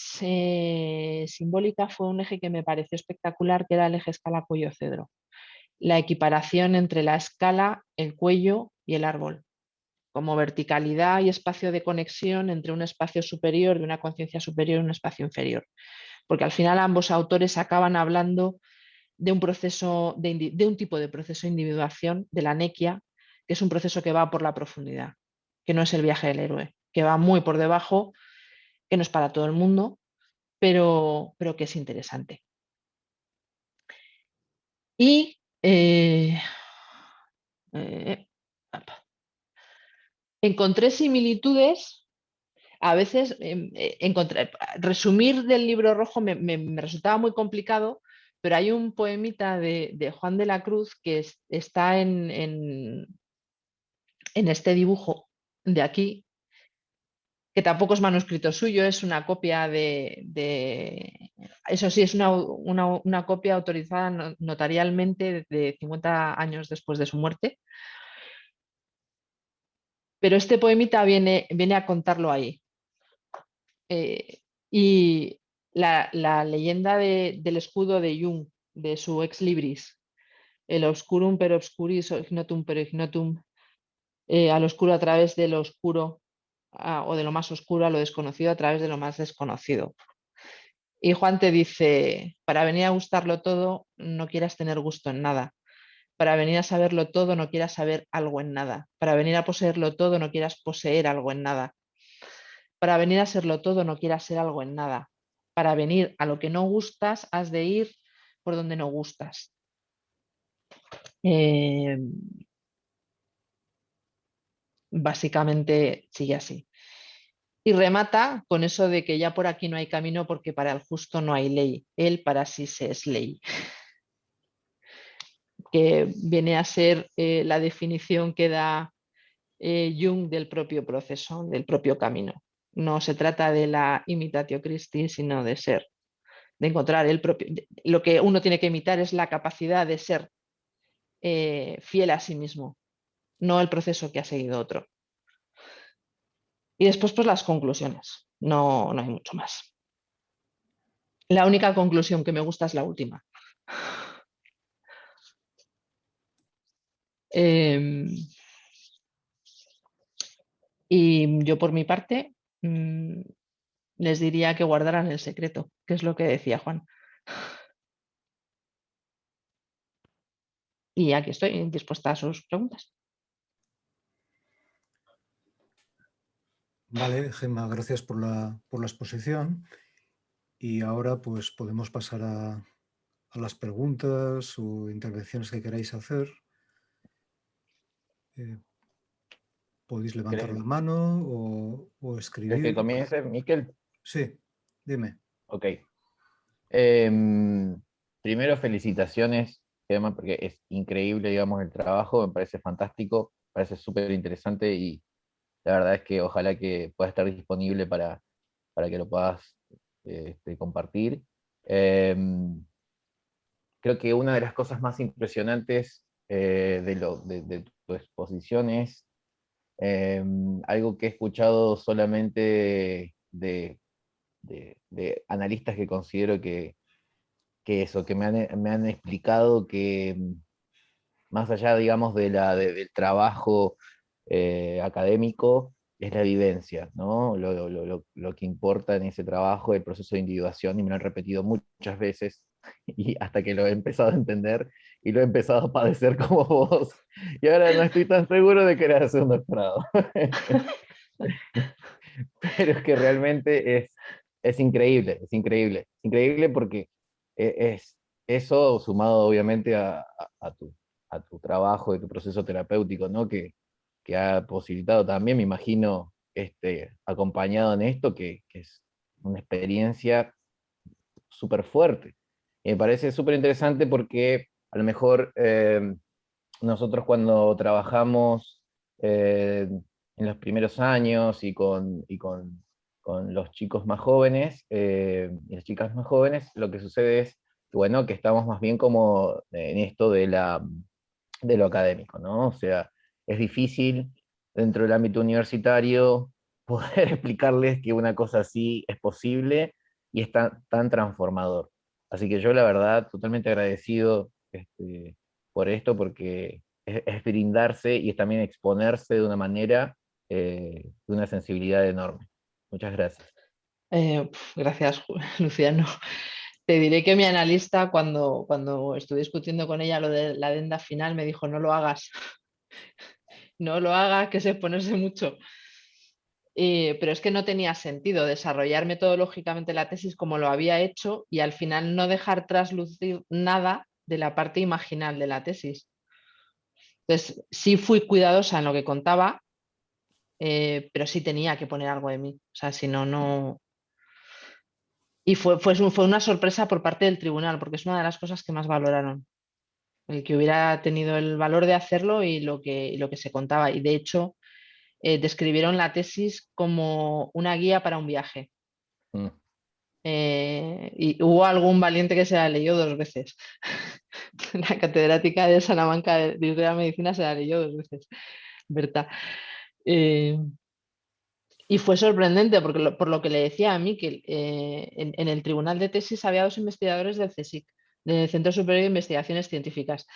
simbólica fue un eje que me pareció espectacular, que era el eje escala-cuello-cedro. La equiparación entre la escala, el cuello y el árbol, como verticalidad y espacio de conexión entre un espacio superior, de una conciencia superior y un espacio inferior. Porque al final ambos autores acaban hablando de un proceso, de un tipo de proceso de individuación, de la nequia, que es un proceso que va por la profundidad, que no es el viaje del héroe, que va muy por debajo, que no es para todo el mundo, pero que es interesante. Y encontré similitudes, a veces resumir del libro rojo me resultaba muy complicado, pero hay un poemita de Juan de la Cruz que está en este dibujo de aquí, que tampoco es manuscrito suyo, es una copia eso sí, es una copia autorizada notarialmente de 50 años después de su muerte. Pero este poemita viene a contarlo ahí. Y la leyenda del escudo de Jung, de su ex libris, el obscurum per obscuris, ignotum per ignotum, al oscuro a través de lo oscuro, o de lo más oscuro a lo desconocido a través de lo más desconocido. Y Juan te dice, para venir a gustarlo todo, no quieras tener gusto en nada. Para venir a saberlo todo no quieras saber algo en nada. Para venir a poseerlo todo no quieras poseer algo en nada. Para venir a serlo todo no quieras ser algo en nada. Para venir a lo que no gustas has de ir por donde no gustas. Básicamente sigue así. Y remata con eso de que ya por aquí no hay camino porque para el justo no hay ley. Él para sí se es ley. Que viene a ser la definición que da Jung del propio proceso, del propio camino. No se trata de la imitatio Christi, sino de ser, de encontrar el propio. Lo que uno tiene que imitar es la capacidad de ser fiel a sí mismo, no el proceso que ha seguido otro. Y después, pues las conclusiones. No hay mucho más. La única conclusión que me gusta es la última. Y yo por mi parte les diría que guardaran el secreto, que es lo que decía Juan. Y aquí estoy dispuesta a sus preguntas. Vale, Gemma, gracias por la exposición. Y ahora pues podemos pasar a las preguntas o intervenciones que queráis hacer. Podéis levantar la mano o escribir. ¿Quieres que comience, Miquel? Sí, dime. Ok. Primero, felicitaciones, Gemma, porque es increíble, digamos, el trabajo, me parece fantástico, me parece súper interesante y la verdad es que ojalá que pueda estar disponible para que lo puedas compartir. Creo que una de las cosas más impresionantes de tu exposición es algo que he escuchado solamente de analistas que considero que eso, que me han explicado que más allá, digamos, del trabajo académico, es la vivencia, ¿no? Lo que importa en ese trabajo, el proceso de individuación, y me lo han repetido muchas veces, y hasta que lo he empezado a entender, y lo he empezado a padecer como vos, y ahora no estoy tan seguro de querer hacer un doctorado. Pero es que realmente es increíble, es increíble, es increíble porque es eso sumado obviamente a tu trabajo, de tu proceso terapéutico, ¿no? Que ha posibilitado también, me imagino, acompañado en esto, que es una experiencia súper fuerte. Y me parece súper interesante porque a lo mejor nosotros cuando trabajamos en los primeros años con los chicos más jóvenes y las chicas más jóvenes, lo que sucede es que, bueno, que estamos más bien como en esto de lo académico, ¿no? O sea, es difícil dentro del ámbito universitario poder explicarles que una cosa así es posible y es tan transformador. Así que yo la verdad totalmente agradecido por esto, porque es brindarse y es también exponerse de una manera, de una sensibilidad enorme. Muchas gracias. Gracias, Luciano. Te diré que mi analista, cuando estuve discutiendo con ella lo de la adenda final, me dijo, no lo hagas, no lo hagas, que es exponerse mucho. Pero es que no tenía sentido desarrollar metodológicamente la tesis como lo había hecho y al final no dejar traslucir nada de la parte imaginal de la tesis. Entonces, sí fui cuidadosa en lo que contaba, pero sí tenía que poner algo de mí. O sea, si no, no. Y fue una sorpresa por parte del tribunal, porque es una de las cosas que más valoraron. El que hubiera tenido el valor de hacerlo y lo que se contaba. Y de hecho, describieron la tesis como una guía para un viaje. Mm. Y hubo algún valiente que se la leyó 2 veces. La catedrática de Salamanca de Historia de la Medicina se la leyó 2 veces, Berta. Y fue sorprendente porque por lo que le decía a mí, que en el tribunal de tesis había 2 investigadores del CSIC, del Centro Superior de Investigaciones Científicas,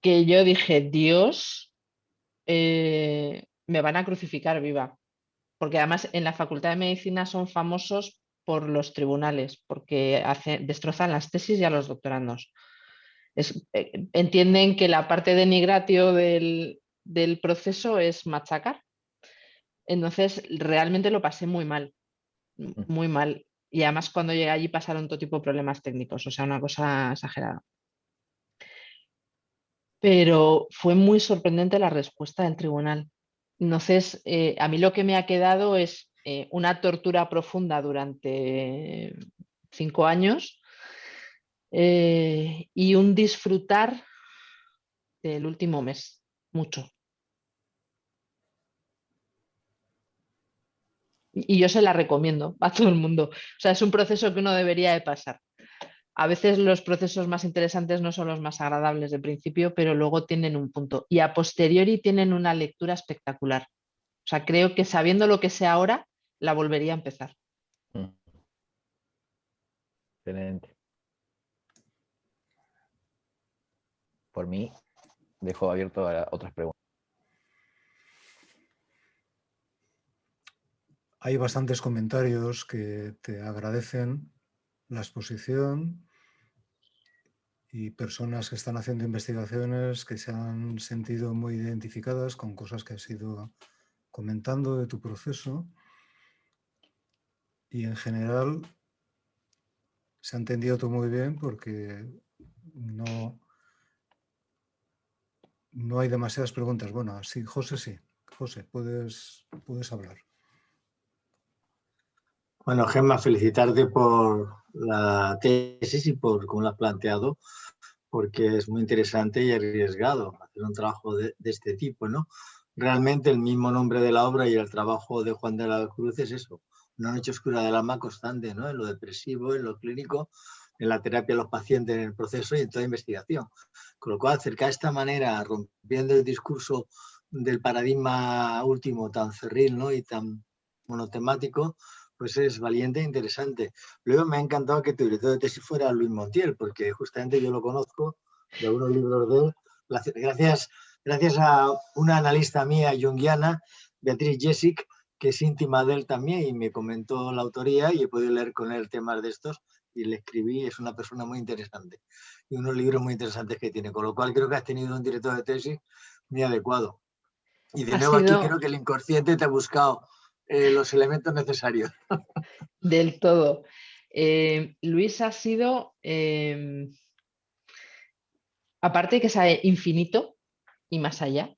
que yo dije, Dios, me van a crucificar viva. Porque además en la Facultad de Medicina son famosos por los tribunales, porque destrozan las tesis y a los doctorandos. Entienden que la parte denigratio del proceso es machacar. Entonces, realmente lo pasé muy mal, muy mal. Y además cuando llegué allí pasaron todo tipo de problemas técnicos, o sea, una cosa exagerada. Pero fue muy sorprendente la respuesta del tribunal. Entonces, a mí lo que me ha quedado es una tortura profunda durante 5 años y un disfrutar del último mes, mucho. Y yo se la recomiendo a todo el mundo. O sea, es un proceso que uno debería de pasar. A veces los procesos más interesantes no son los más agradables de principio, pero luego tienen un punto. Y a posteriori tienen una lectura espectacular. O sea, creo que sabiendo lo que sé ahora, la volvería a empezar. Excelente. Por mí, dejo abierto a otras preguntas. Hay bastantes comentarios que te agradecen la exposición y personas que están haciendo investigaciones que se han sentido muy identificadas con cosas que has ido comentando de tu proceso, y en general se ha entendido todo muy bien porque no hay demasiadas preguntas. Bueno, sí, José, sí. José, puedes hablar. Bueno, Gemma, felicitarte por la tesis y por cómo la has planteado, porque es muy interesante y arriesgado hacer un trabajo de este tipo, ¿no? Realmente el mismo nombre de la obra y el trabajo de Juan de la Cruz es eso, una noche oscura del alma constante, ¿no? En lo depresivo, en lo clínico, en la terapia de los pacientes, en el proceso y en toda investigación. Con lo cual, acercar de esta manera, rompiendo el discurso del paradigma último tan cerril, ¿no? Y tan monotemático, pues es valiente e interesante. Luego me ha encantado que tu director de tesis fuera Luis Montiel, porque justamente yo lo conozco de algunos libros de él, gracias a una analista mía junguiana, Beatriz Jessic, que es íntima de él también y me comentó la autoría y he podido leer con él temas de estos y le escribí. Es una persona muy interesante y unos libros muy interesantes que tiene, con lo cual creo que has tenido un director de tesis muy adecuado. Y de nuevo aquí creo que el inconsciente te ha buscado los elementos necesarios. Del todo. Luis ha sido, aparte de que sabe infinito y más allá,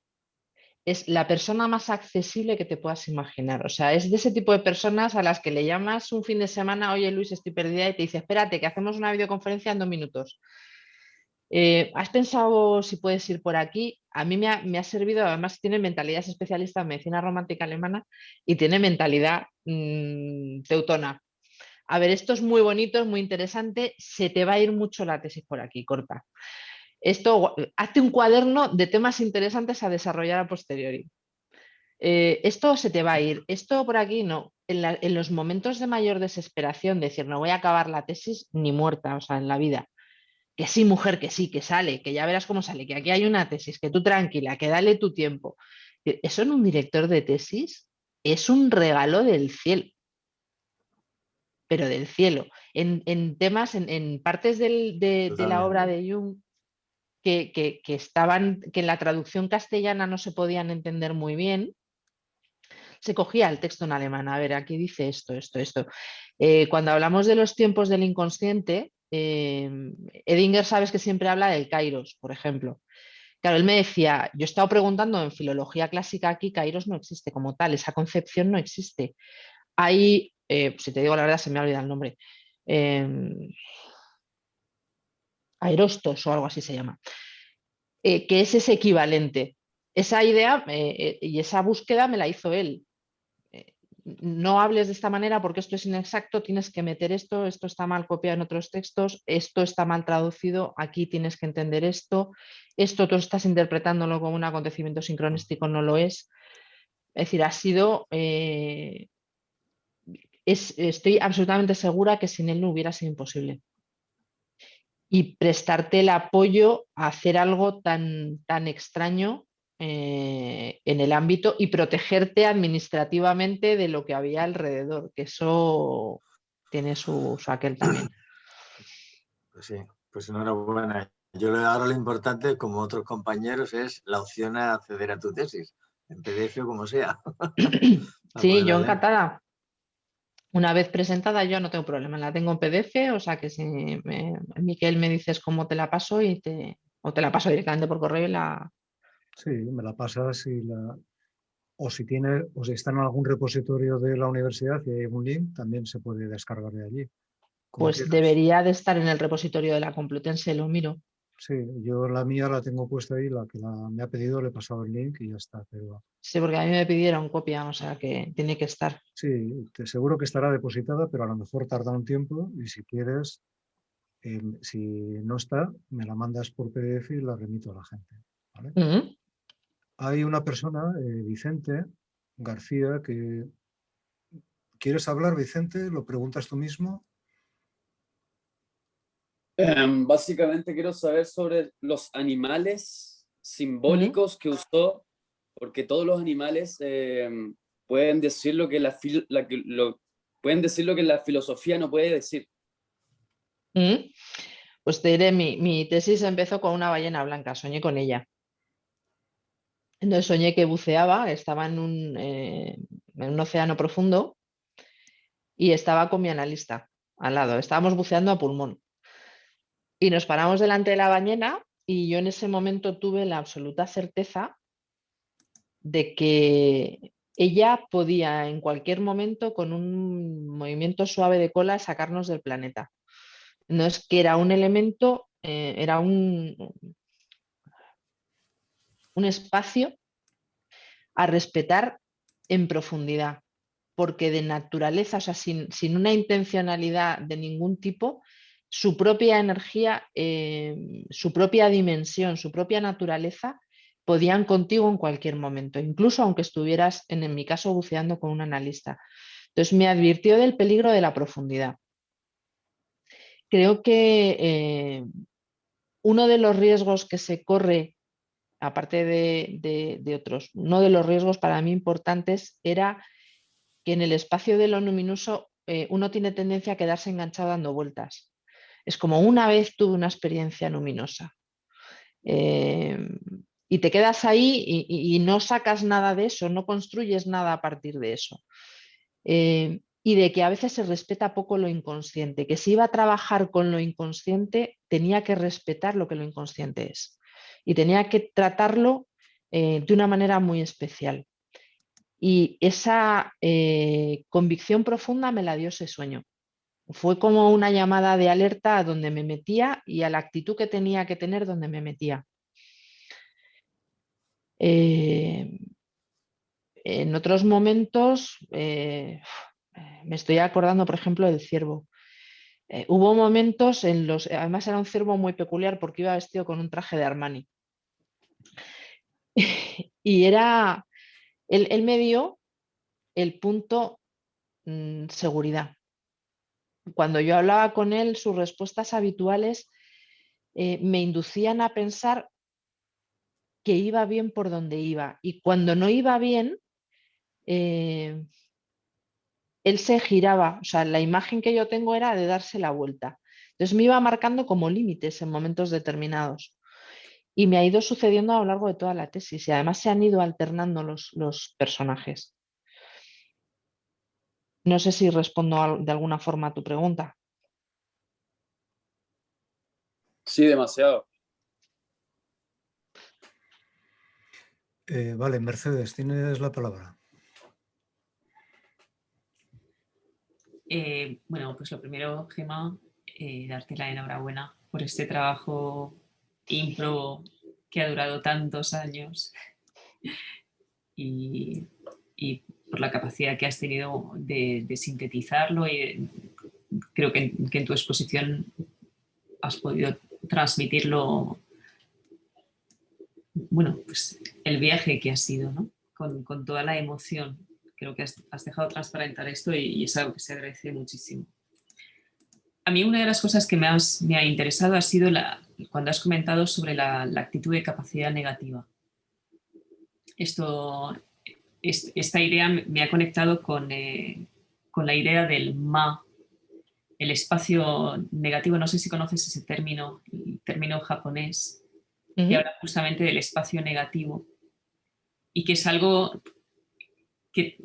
es la persona más accesible que te puedas imaginar. O sea, es de ese tipo de personas a las que le llamas un fin de semana, oye Luis, estoy perdida, y te dice, espérate, que hacemos una videoconferencia en 2 minutos. ¿Has pensado si puedes ir por aquí? A mí me ha servido, además tiene mentalidad, es especialista en medicina romántica alemana y tiene mentalidad teutona. A ver, esto es muy bonito, es muy interesante, se te va a ir mucho la tesis por aquí, corta. Esto, hazte un cuaderno de temas interesantes a desarrollar a posteriori. Esto se te va a ir, esto por aquí no. En los momentos de mayor desesperación, decir, no voy a acabar la tesis ni muerta, o sea, en la vida. Que sí, mujer, que sí, que sale, que ya verás cómo sale, que aquí hay una tesis, que tú tranquila, que dale tu tiempo. Eso en un director de tesis es un regalo del cielo, pero del cielo. En temas, en partes de la obra de Jung que estaban, que en la traducción castellana no se podían entender muy bien, se cogía el texto en alemán. A ver, aquí dice esto, esto, esto. Cuando hablamos de los tiempos del inconsciente, Edinger sabes que siempre habla del kairos, por ejemplo. Claro, él me decía, yo he estado preguntando en filología clásica aquí, kairos no existe como tal, esa concepción no existe. Hay, si te digo la verdad, se me ha olvidado el nombre, aerostos o algo así se llama, que es ese equivalente. Esa idea y esa búsqueda me la hizo él. No hables de esta manera porque esto es inexacto, tienes que meter esto, esto está mal copiado en otros textos, esto está mal traducido, aquí tienes que entender esto tú estás interpretándolo como un acontecimiento sincronístico, no lo es. Es decir, ha sido, estoy absolutamente segura que sin él no hubiera sido imposible. Y prestarte el apoyo a hacer algo tan extraño en el ámbito y protegerte administrativamente de lo que había alrededor, que eso tiene su aquel también. Pues sí, pues enhorabuena. Ahora lo importante, como otros compañeros, es la opción a acceder a tu tesis, en PDF o como sea. Sí, yo encantada. Una vez presentada yo no tengo problema, la tengo en PDF, o sea que si Miquel me dices cómo te la paso o te la paso directamente por correo y la... Sí, me la pasas o si tiene, o si está en algún repositorio de la universidad y hay un link, también se puede descargar de allí. Como Pues quieras. debería de estar en el repositorio de la Complutense, lo miro. Sí, yo la mía la tengo puesta ahí, la que me ha pedido le he pasado el link y ya está. Pero Sí, porque a mí me pidieron copia, o sea que tiene que estar. sí, seguro que estará depositada, pero a lo mejor tarda un tiempo y si quieres, si no está, me la mandas por PDF y la remito a la gente. ¿Vale? Mm. Hay una persona, Vicente García, que... ¿Quieres hablar, Vicente? ¿Lo preguntas tú mismo? Básicamente quiero saber sobre los animales simbólicos que usó, porque todos los animales pueden decir lo que pueden decir lo que la filosofía no puede decir. Pues te diré, mi tesis empezó con una ballena blanca, soñé con ella. Entonces soñé que buceaba, estaba en un océano profundo y estaba con mi analista al lado. Estábamos buceando a pulmón. Y nos paramos delante de la ballena y yo en ese momento tuve la absoluta certeza de que ella podía en cualquier momento, con un movimiento suave de cola, sacarnos del planeta. No es que era un elemento, era un espacio a respetar en profundidad, porque de naturaleza, o sea, sin una intencionalidad de ningún tipo, su propia energía, su propia dimensión, su propia naturaleza, podían contigo en cualquier momento, incluso aunque estuvieras, en mi caso, buceando con un analista. Entonces me advirtió del peligro de la profundidad. Creo que uno de los riesgos que se corre, aparte de otros, uno de los riesgos para mí importantes era que en el espacio de lo luminoso uno tiene tendencia a quedarse enganchado dando vueltas. Es como una vez tuve una experiencia luminosa y te quedas ahí y no sacas nada de eso, no construyes nada a partir de eso. Y de que a veces se respeta poco lo inconsciente, que si iba a trabajar con lo inconsciente tenía que respetar lo que lo inconsciente es y tenía que tratarlo de una manera muy especial. Y esa convicción profunda me la dio ese sueño. Fue como una llamada de alerta a donde me metía y a la actitud que tenía que tener donde me metía. En otros momentos, me estoy acordando, por ejemplo, del ciervo. Hubo momentos en los, además era un ciervo muy peculiar porque iba vestido con un traje de Armani. Y él me dio el punto seguridad. Cuando yo hablaba con él, sus respuestas habituales me inducían a pensar que iba bien por donde iba. Y cuando no iba bien, él se giraba. O sea, la imagen que yo tengo era de darse la vuelta. Entonces me iba marcando como límites en momentos determinados. Y me ha ido sucediendo a lo largo de toda la tesis. Y además se han ido alternando los personajes. No sé si respondo de alguna forma a tu pregunta. Sí, demasiado. Vale, Mercedes, tienes la palabra. Bueno, pues lo primero, Gemma, darte la enhorabuena por este trabajo impro que ha durado tantos años y por la capacidad que has tenido de sintetizarlo y creo que en tu exposición has podido transmitirlo, bueno, pues el viaje que ha sido, ¿no? Con toda la emoción. Creo que has dejado transparentar esto y es algo que se agradece muchísimo. A mí una de las cosas que me ha interesado ha sido cuando has comentado sobre la actitud de capacidad negativa. Esta idea me ha conectado con la idea del ma el espacio negativo. No sé si conoces ese término, el término japonés, que habla justamente del espacio negativo y que es algo que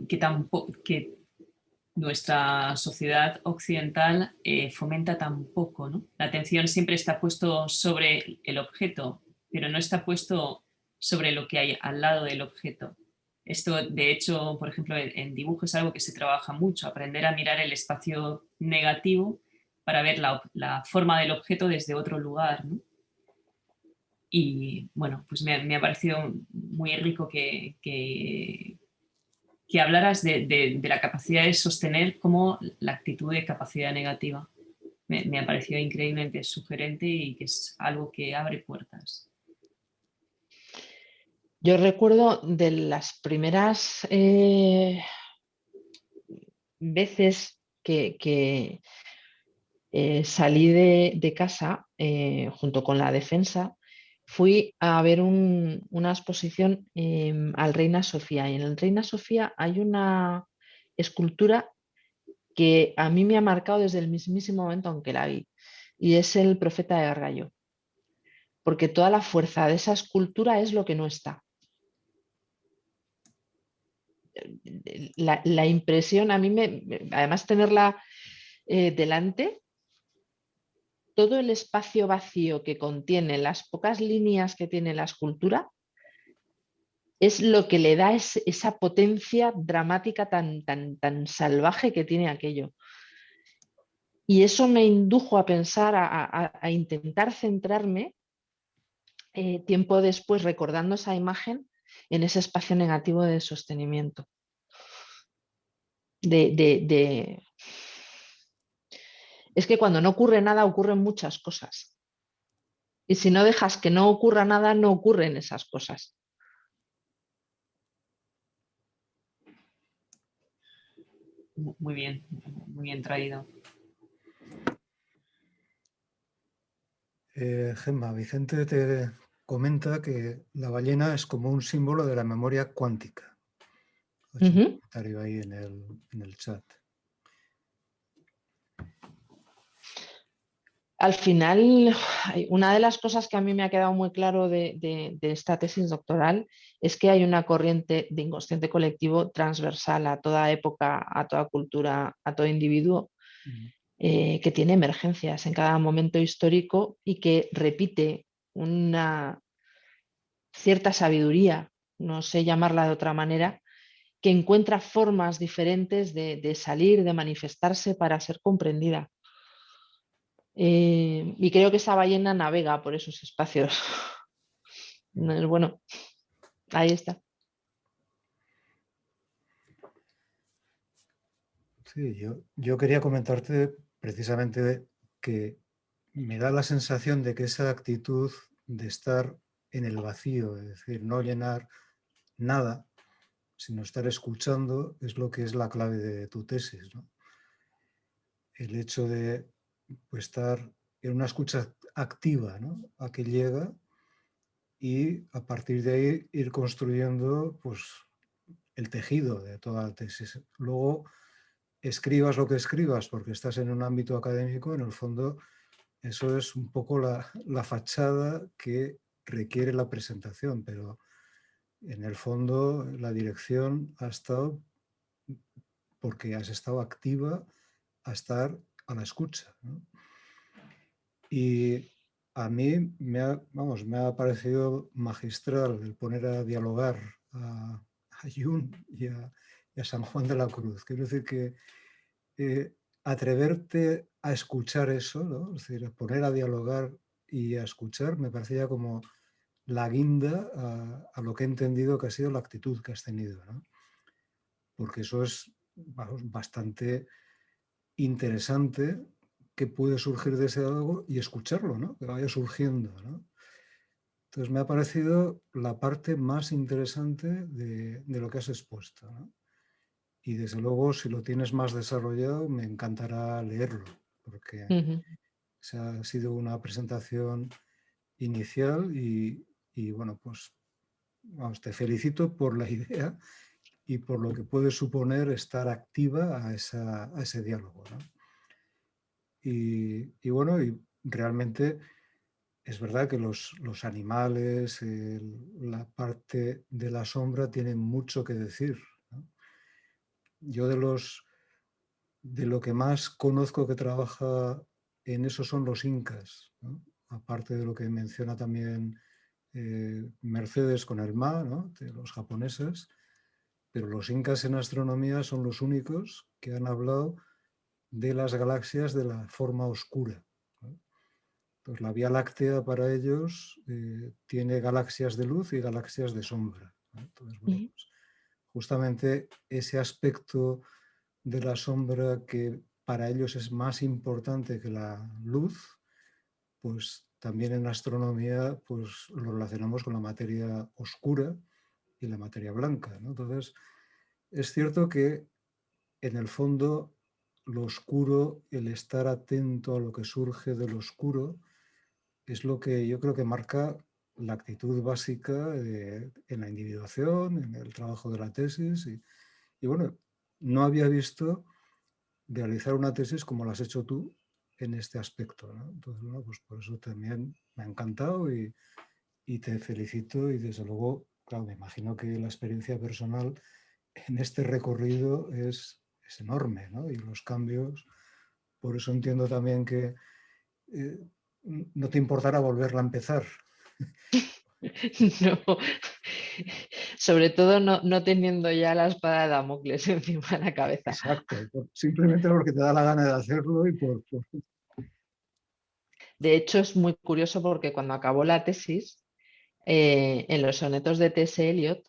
nuestra sociedad occidental fomenta tan poco, ¿no? La atención siempre está puesto sobre el objeto, pero no está puesto sobre lo que hay al lado del objeto. Esto, de hecho, por ejemplo, en dibujo es algo que se trabaja mucho, aprender a mirar el espacio negativo para ver la forma del objeto desde otro lugar, ¿no? Y bueno, pues me ha parecido muy rico que hablaras de la capacidad de sostener como la actitud de capacidad negativa. Me ha parecido increíblemente sugerente y que es algo que abre puertas. Yo recuerdo de las primeras veces que salí de casa junto con la defensa, fui a ver una exposición al Reina Sofía. Y en el Reina Sofía hay una escultura que a mí me ha marcado desde el mismísimo momento en que la vi, y es el Profeta de Rayo, porque toda la fuerza de esa escultura es lo que no está. La impresión, a mí además tenerla delante, todo el espacio vacío que contiene, las pocas líneas que tiene la escultura, es lo que le da esa potencia dramática tan salvaje que tiene aquello. Y eso me indujo a pensar, a intentar centrarme tiempo después, recordando esa imagen, en ese espacio negativo de sostenimiento. Es que cuando no ocurre nada, ocurren muchas cosas. Y si no dejas que no ocurra nada, no ocurren esas cosas. Muy bien traído. Gemma, Vicente te comenta que la ballena es como un símbolo de la memoria cuántica. Ha hecho un comentario ahí en el chat. Al final, una de las cosas que a mí me ha quedado muy claro de esta tesis doctoral es que hay una corriente de inconsciente colectivo transversal a toda época, a toda cultura, a todo individuo, que tiene emergencias en cada momento histórico y que repite una cierta sabiduría, no sé llamarla de otra manera, que encuentra formas diferentes de salir, de manifestarse para ser comprendida. Y creo que esa ballena navega por esos espacios. Bueno, ahí está. Sí, yo quería comentarte precisamente que me da la sensación de que esa actitud de estar en el vacío, es decir, no llenar nada, sino estar escuchando, es lo que es la clave de tu tesis, ¿no? El hecho de pues, estar en una escucha activa, ¿no? A que llega, y a partir de ahí ir construyendo pues, el tejido de toda la tesis. Luego, escribas lo que escribas porque estás en un ámbito académico, en el fondo eso es un poco la fachada que requiere la presentación, pero en el fondo la dirección ha estado porque has estado activa a estar a la escucha, ¿no? Y a mí me ha parecido magistral el poner a dialogar a Jung y a San Juan de la Cruz. Quiero decir que atreverte a escuchar eso, ¿no? Es decir, poner a dialogar y a escuchar, me parecía como la guinda a lo que he entendido que ha sido la actitud que has tenido, ¿no? Porque eso es bastante interesante, que puede surgir de ese diálogo y escucharlo, ¿no? Que vaya surgiendo, ¿no? Entonces me ha parecido la parte más interesante de lo que has expuesto, ¿no? Y desde luego, si lo tienes más desarrollado, me encantará leerlo, porque ha sido una presentación inicial y bueno, pues vamos, te felicito por la idea y por lo que puede suponer estar activa a ese diálogo, ¿no? Y bueno, y realmente es verdad que los animales, la parte de la sombra tienen mucho que decir, ¿no? Yo de lo que más conozco que trabaja en eso son los incas, ¿no? Aparte de lo que menciona también Mercedes con el Ma, ¿no? De los japoneses, pero los incas en astronomía son los únicos que han hablado de las galaxias de la forma oscura, ¿no? Entonces, la Vía Láctea para ellos tiene galaxias de luz y galaxias de sombra, ¿no? Entonces, bueno, pues, justamente ese aspecto de la sombra que para ellos es más importante que la luz, pues también en astronomía pues, lo relacionamos con la materia oscura y la materia blanca, ¿no? Entonces, es cierto que en el fondo lo oscuro, el estar atento a lo que surge del oscuro, es lo que yo creo que marca la actitud básica en la individuación, en el trabajo de la tesis. Y bueno, no había visto realizar una tesis como la has hecho tú en este aspecto, ¿no? Entonces, bueno, pues por eso también me ha encantado y te felicito y desde luego, claro, me imagino que la experiencia personal en este recorrido es enorme, ¿no? Y los cambios, por eso entiendo también que no te importará volverla a empezar. No, sobre todo no teniendo ya la espada de Damocles encima de la cabeza. Exacto, simplemente porque te da la gana de hacerlo y por... De hecho, es muy curioso porque cuando acabó la tesis, en los sonetos de T.S. Eliot,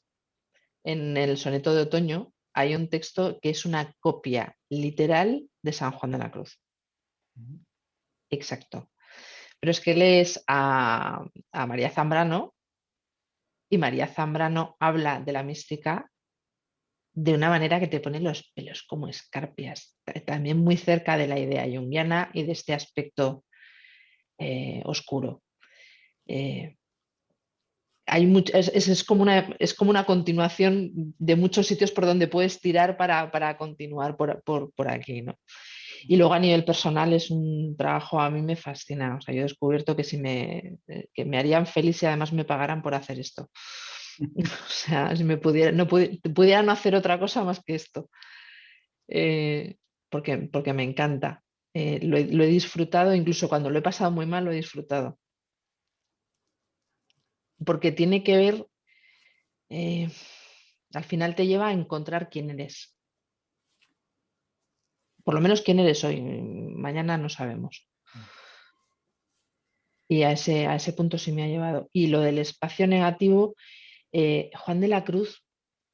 en el soneto de otoño, hay un texto que es una copia literal de San Juan de la Cruz. Exacto. Pero es que lees a María Zambrano y María Zambrano habla de la mística de una manera que te pone los pelos como escarpias, también muy cerca de la idea junguiana y de este aspecto oscuro. Es como una continuación de muchos sitios por donde puedes tirar para continuar por aquí, ¿no? Y luego a nivel personal es un trabajo, a mí me fascina. O sea, yo he descubierto que me harían feliz y además me pagaran por hacer esto. O sea, si pudiera no hacer otra cosa más que esto. Porque me encanta. Lo he disfrutado, incluso cuando lo he pasado muy mal, lo he disfrutado. Porque tiene que ver, al final te lleva a encontrar quién eres. Por lo menos quién eres hoy, mañana no sabemos. Y a ese punto sí me ha llevado. Y lo del espacio negativo, Juan de la Cruz,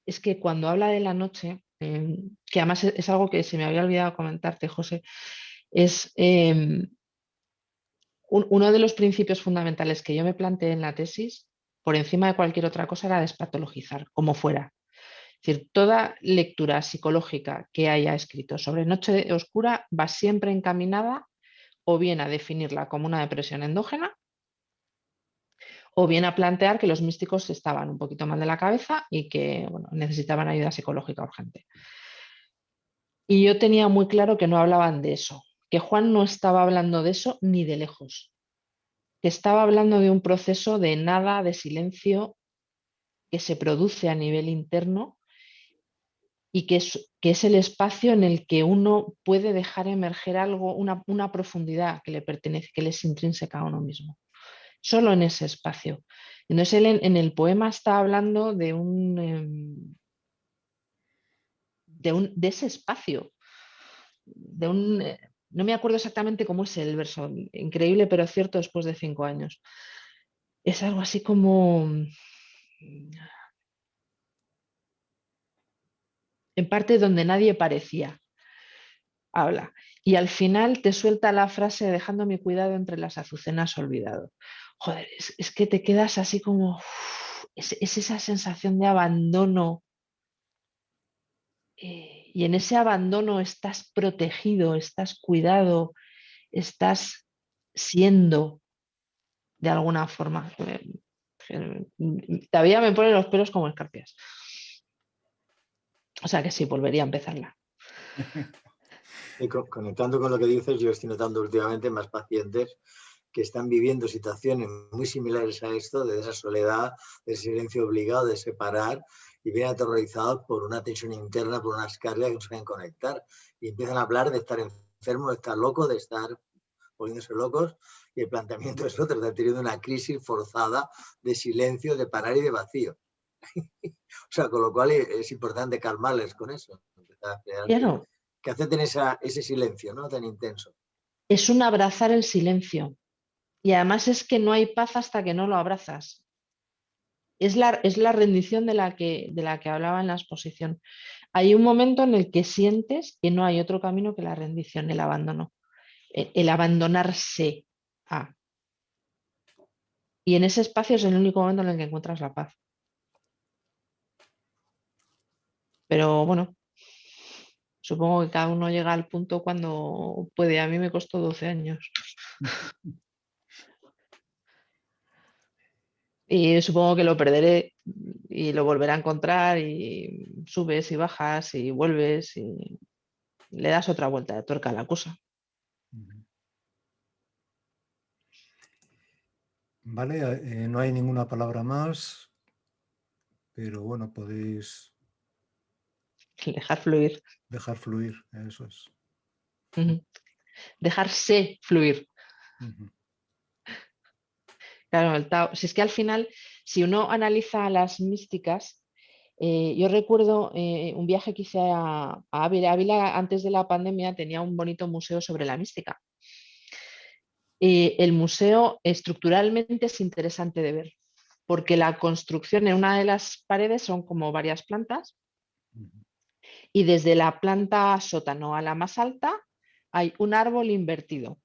es que cuando habla de la noche, que además es algo que se me había olvidado comentarte, José, es uno de los principios fundamentales que yo me planteé en la tesis, por encima de cualquier otra cosa, era despatologizar, como fuera. Es decir, toda lectura psicológica que haya escrito sobre noche oscura va siempre encaminada o bien a definirla como una depresión endógena, o bien a plantear que los místicos estaban un poquito mal de la cabeza y que necesitaban ayuda psicológica urgente. Y yo tenía muy claro que no hablaban de eso, que Juan no estaba hablando de eso ni de lejos, que estaba hablando de un proceso de nada, de silencio, que se produce a nivel interno y que es el espacio en el que uno puede dejar emerger algo, una profundidad que le pertenece, que le es intrínseca a uno mismo. Solo en ese espacio. Entonces él en el poema está hablando de ese espacio, no me acuerdo exactamente cómo es el verso, increíble pero cierto después de 5 años. Es algo así como, en parte donde nadie parecía, habla. Y al final te suelta la frase dejando mi cuidado entre las azucenas olvidado. Joder, es que te quedas así como, es esa sensación de abandono. Y en ese abandono estás protegido, estás cuidado, estás siendo de alguna forma. Todavía me ponen los pelos como escarpias. O sea que sí, volvería a empezarla. Y conectando con lo que dices, yo estoy notando últimamente más pacientes que están viviendo situaciones muy similares a esto, de esa soledad, del silencio obligado, de separar, y vienen aterrorizados por una tensión interna, por unas cargas que no se pueden conectar. Y empiezan a hablar de estar enfermos, de estar locos, de estar poniéndose locos, y el planteamiento es otro, de tener una crisis forzada de silencio, de parar y de vacío. O sea, con lo cual es importante calmarles con eso. Claro, Que acepten ese silencio, ¿no? Tan intenso. es un abrazar el silencio. Y además es que no hay paz hasta que no lo abrazas. Es la rendición de la que hablaba en la exposición. Hay un momento en el que sientes que no hay otro camino que la rendición, el abandono, el abandonarse a. Y en ese espacio es el único momento en el que encuentras la paz. Pero bueno, supongo que cada uno llega al punto cuando puede. A mí me costó 12 años. Y supongo que lo perderé y lo volveré a encontrar y subes y bajas y vuelves y le das otra vuelta de tuerca a la cosa. Vale, no hay ninguna palabra más, pero bueno, podéis Dejar fluir. dejar fluir, eso es. Dejarse fluir. Claro, el Tao. Si es que al final, si uno analiza las místicas, yo recuerdo un viaje que hice a Ávila. Ávila antes de la pandemia tenía un bonito museo sobre la mística. El museo estructuralmente es interesante de ver, porque la construcción en una de las paredes son como varias plantas y desde la planta sótano a la más alta hay un árbol invertido.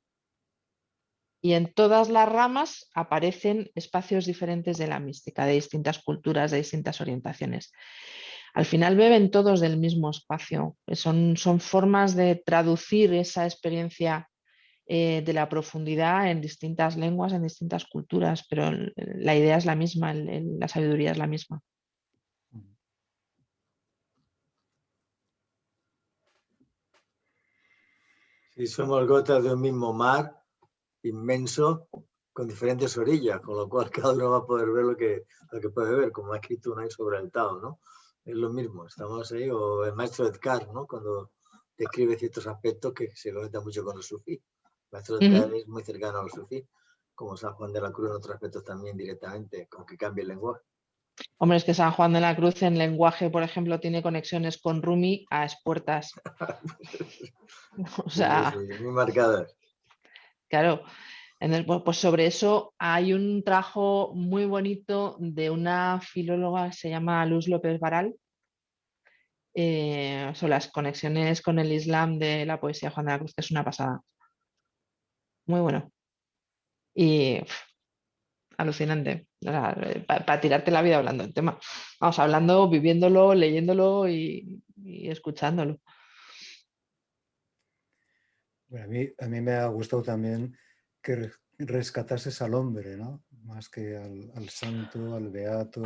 Y en todas las ramas aparecen espacios diferentes de la mística, de distintas culturas, de distintas orientaciones. Al final beben todos del mismo espacio. Son formas de traducir esa experiencia de la profundidad en distintas lenguas, en distintas culturas, pero la idea es la misma, la sabiduría es la misma. Sí, somos gotas de un mismo mar inmenso con diferentes orillas, con lo cual cada uno va a poder ver lo que puede ver, como ha escrito Unai sobre el Tao, ¿no? Es lo mismo, estamos ahí, o el maestro Edgar, ¿no? Cuando describe ciertos aspectos que se conectan mucho con el sufí. El maestro Edgar es muy cercano al sufí, como San Juan de la Cruz en otros aspectos también directamente, aunque cambie el lenguaje. Hombre, es que San Juan de la Cruz en lenguaje, por ejemplo, tiene conexiones con Rumi a expuertas. O sea, sí, muy marcadas. Claro. Pues sobre eso hay un trabajo muy bonito de una filóloga que se llama Luz López Baral, sobre las conexiones con el Islam de la poesía de Juan de la Cruz, que es una pasada. Muy bueno. Y alucinante. Para tirarte la vida hablando del tema. Vamos, hablando, viviéndolo, leyéndolo y escuchándolo. Bueno, a mí me ha gustado también que rescatases al hombre, ¿no? Más que al santo, al beato.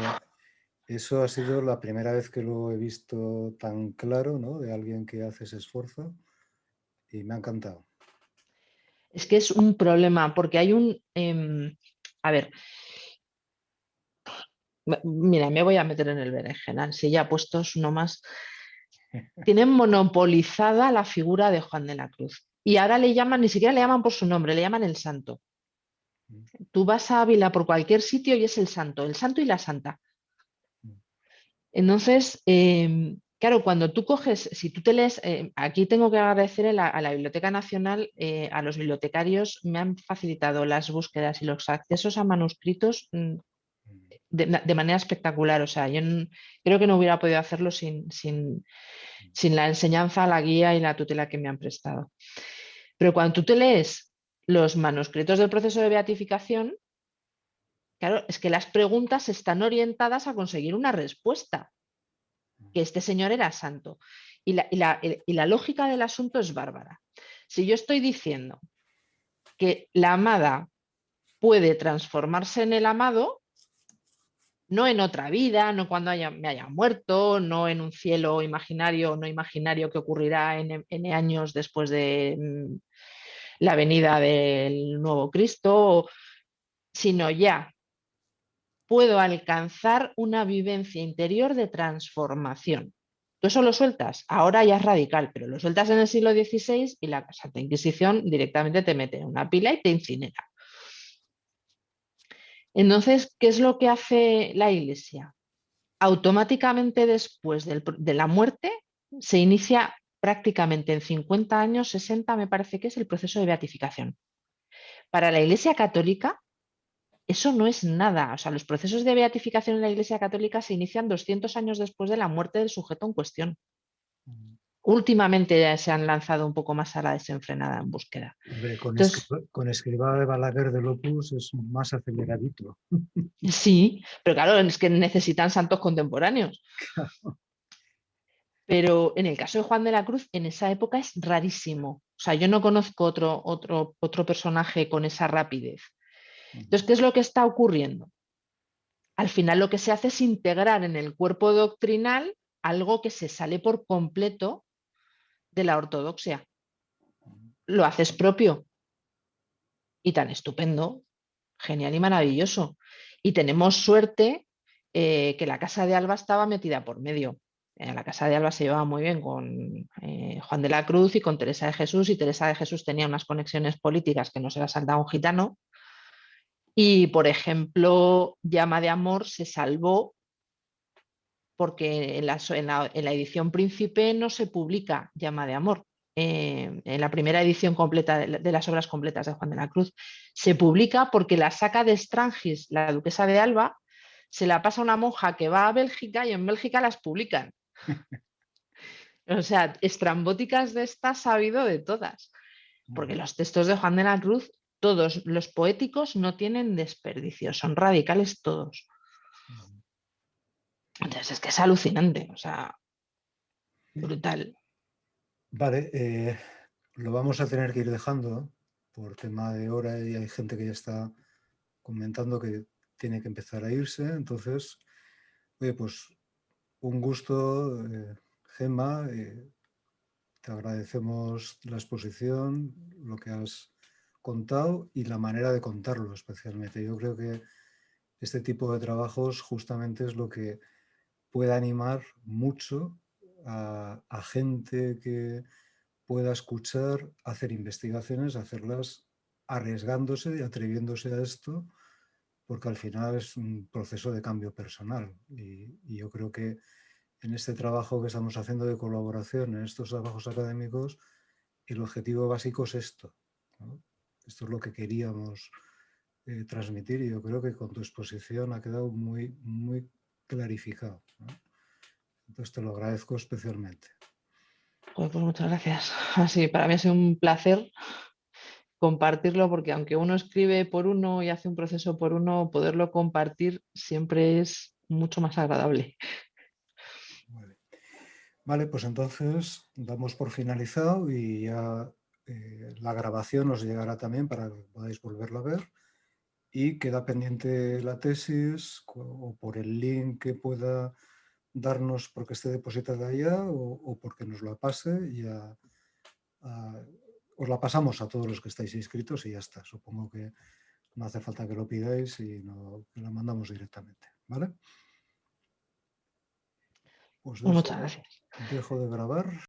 Eso ha sido la primera vez que lo he visto tan claro, ¿no? De alguien que hace ese esfuerzo y me ha encantado. Es que es un problema, porque hay un... a ver, mira, me voy a meter en el berenjenal, si ya puestos nomás. Tienen monopolizada la figura de Juan de la Cruz. Y ahora le llaman, ni siquiera le llaman por su nombre, le llaman el santo. Tú vas a Ávila por cualquier sitio y es el santo y la santa. Entonces, claro, cuando tú coges, si tú te lees, aquí tengo que agradecer a la Biblioteca Nacional, a los bibliotecarios me han facilitado las búsquedas y los accesos a manuscritos de manera espectacular. O sea, yo creo que no hubiera podido hacerlo sin la enseñanza, la guía y la tutela que me han prestado. Pero cuando tú te lees los manuscritos del proceso de beatificación, claro, es que las preguntas están orientadas a conseguir una respuesta, que este señor era santo. Y la lógica del asunto es bárbara. Si yo estoy diciendo que la amada puede transformarse en el amado, no en otra vida, no cuando me haya muerto, no en un cielo imaginario o no imaginario que ocurrirá en años después de la venida del nuevo Cristo, sino ya puedo alcanzar una vivencia interior de transformación. Tú eso lo sueltas, ahora ya es radical, pero lo sueltas en el siglo XVI y la Santa Inquisición directamente te mete en una pila y te incinera. Entonces, ¿qué es lo que hace la Iglesia? Automáticamente después de la muerte se inicia prácticamente en 50 años, 60 me parece que es el proceso de beatificación. Para la Iglesia Católica eso no es nada. O sea, los procesos de beatificación en la Iglesia Católica se inician 200 años después de la muerte del sujeto en cuestión. Últimamente ya se han lanzado un poco más a la desenfrenada en búsqueda. Hombre, Entonces, con Escrivá de Balaguer del Opus es más aceleradito. sí, pero claro, es que necesitan santos contemporáneos. Pero en el caso de Juan de la Cruz, en esa época es rarísimo. O sea, yo no conozco otro personaje con esa rapidez. Entonces, ¿qué es lo que está ocurriendo? Al final lo que se hace es integrar en el cuerpo doctrinal algo que se sale por completo de la ortodoxia. Lo haces propio y tan estupendo, genial y maravilloso. Y tenemos suerte que la Casa de Alba estaba metida por medio. La Casa de Alba se llevaba muy bien con Juan de la Cruz y con Teresa de Jesús, y Teresa de Jesús tenía unas conexiones políticas que no se las han dado a un gitano. Y, por ejemplo, Llama de Amor se salvó porque en la edición Príncipe no se publica Llama de Amor. En la primera edición completa de las obras completas de Juan de la Cruz se publica porque la saca de Strangis, la duquesa de Alba, se la pasa a una monja que va a Bélgica y en Bélgica las publican. O sea, estrambóticas de estas ha habido de todas, porque los textos de Juan de la Cruz, todos los poéticos no tienen desperdicio, son radicales todos. Entonces es que es alucinante, o sea, brutal. Vale, lo vamos a tener que ir dejando por tema de hora y hay gente que ya está comentando que tiene que empezar a irse. Entonces, oye, pues un gusto, Gemma. Te agradecemos la exposición, lo que has contado y la manera de contarlo especialmente. Yo creo que este tipo de trabajos justamente es lo que puede animar mucho a gente que pueda escuchar, hacer investigaciones, hacerlas arriesgándose y atreviéndose a esto, porque al final es un proceso de cambio personal. Y yo creo que en este trabajo que estamos haciendo de colaboración, en estos trabajos académicos, el objetivo básico es esto, ¿no? Esto es lo que queríamos transmitir y yo creo que con tu exposición ha quedado muy, muy clarificado, ¿no? Entonces te lo agradezco especialmente. Pues muchas gracias. Así, para mí ha sido un placer compartirlo porque aunque uno escribe por uno y hace un proceso por uno, poderlo compartir siempre es mucho más agradable. Vale, pues entonces damos por finalizado y ya la grabación os llegará también para que podáis volverla a ver y queda pendiente la tesis o por el link que pueda darnos porque esté depositada allá o porque nos la pase y os la pasamos a todos los que estáis inscritos y ya está. Supongo que no hace falta que lo pidáis y que la mandamos directamente, ¿vale? Pues Muchas gracias. dejo de grabar.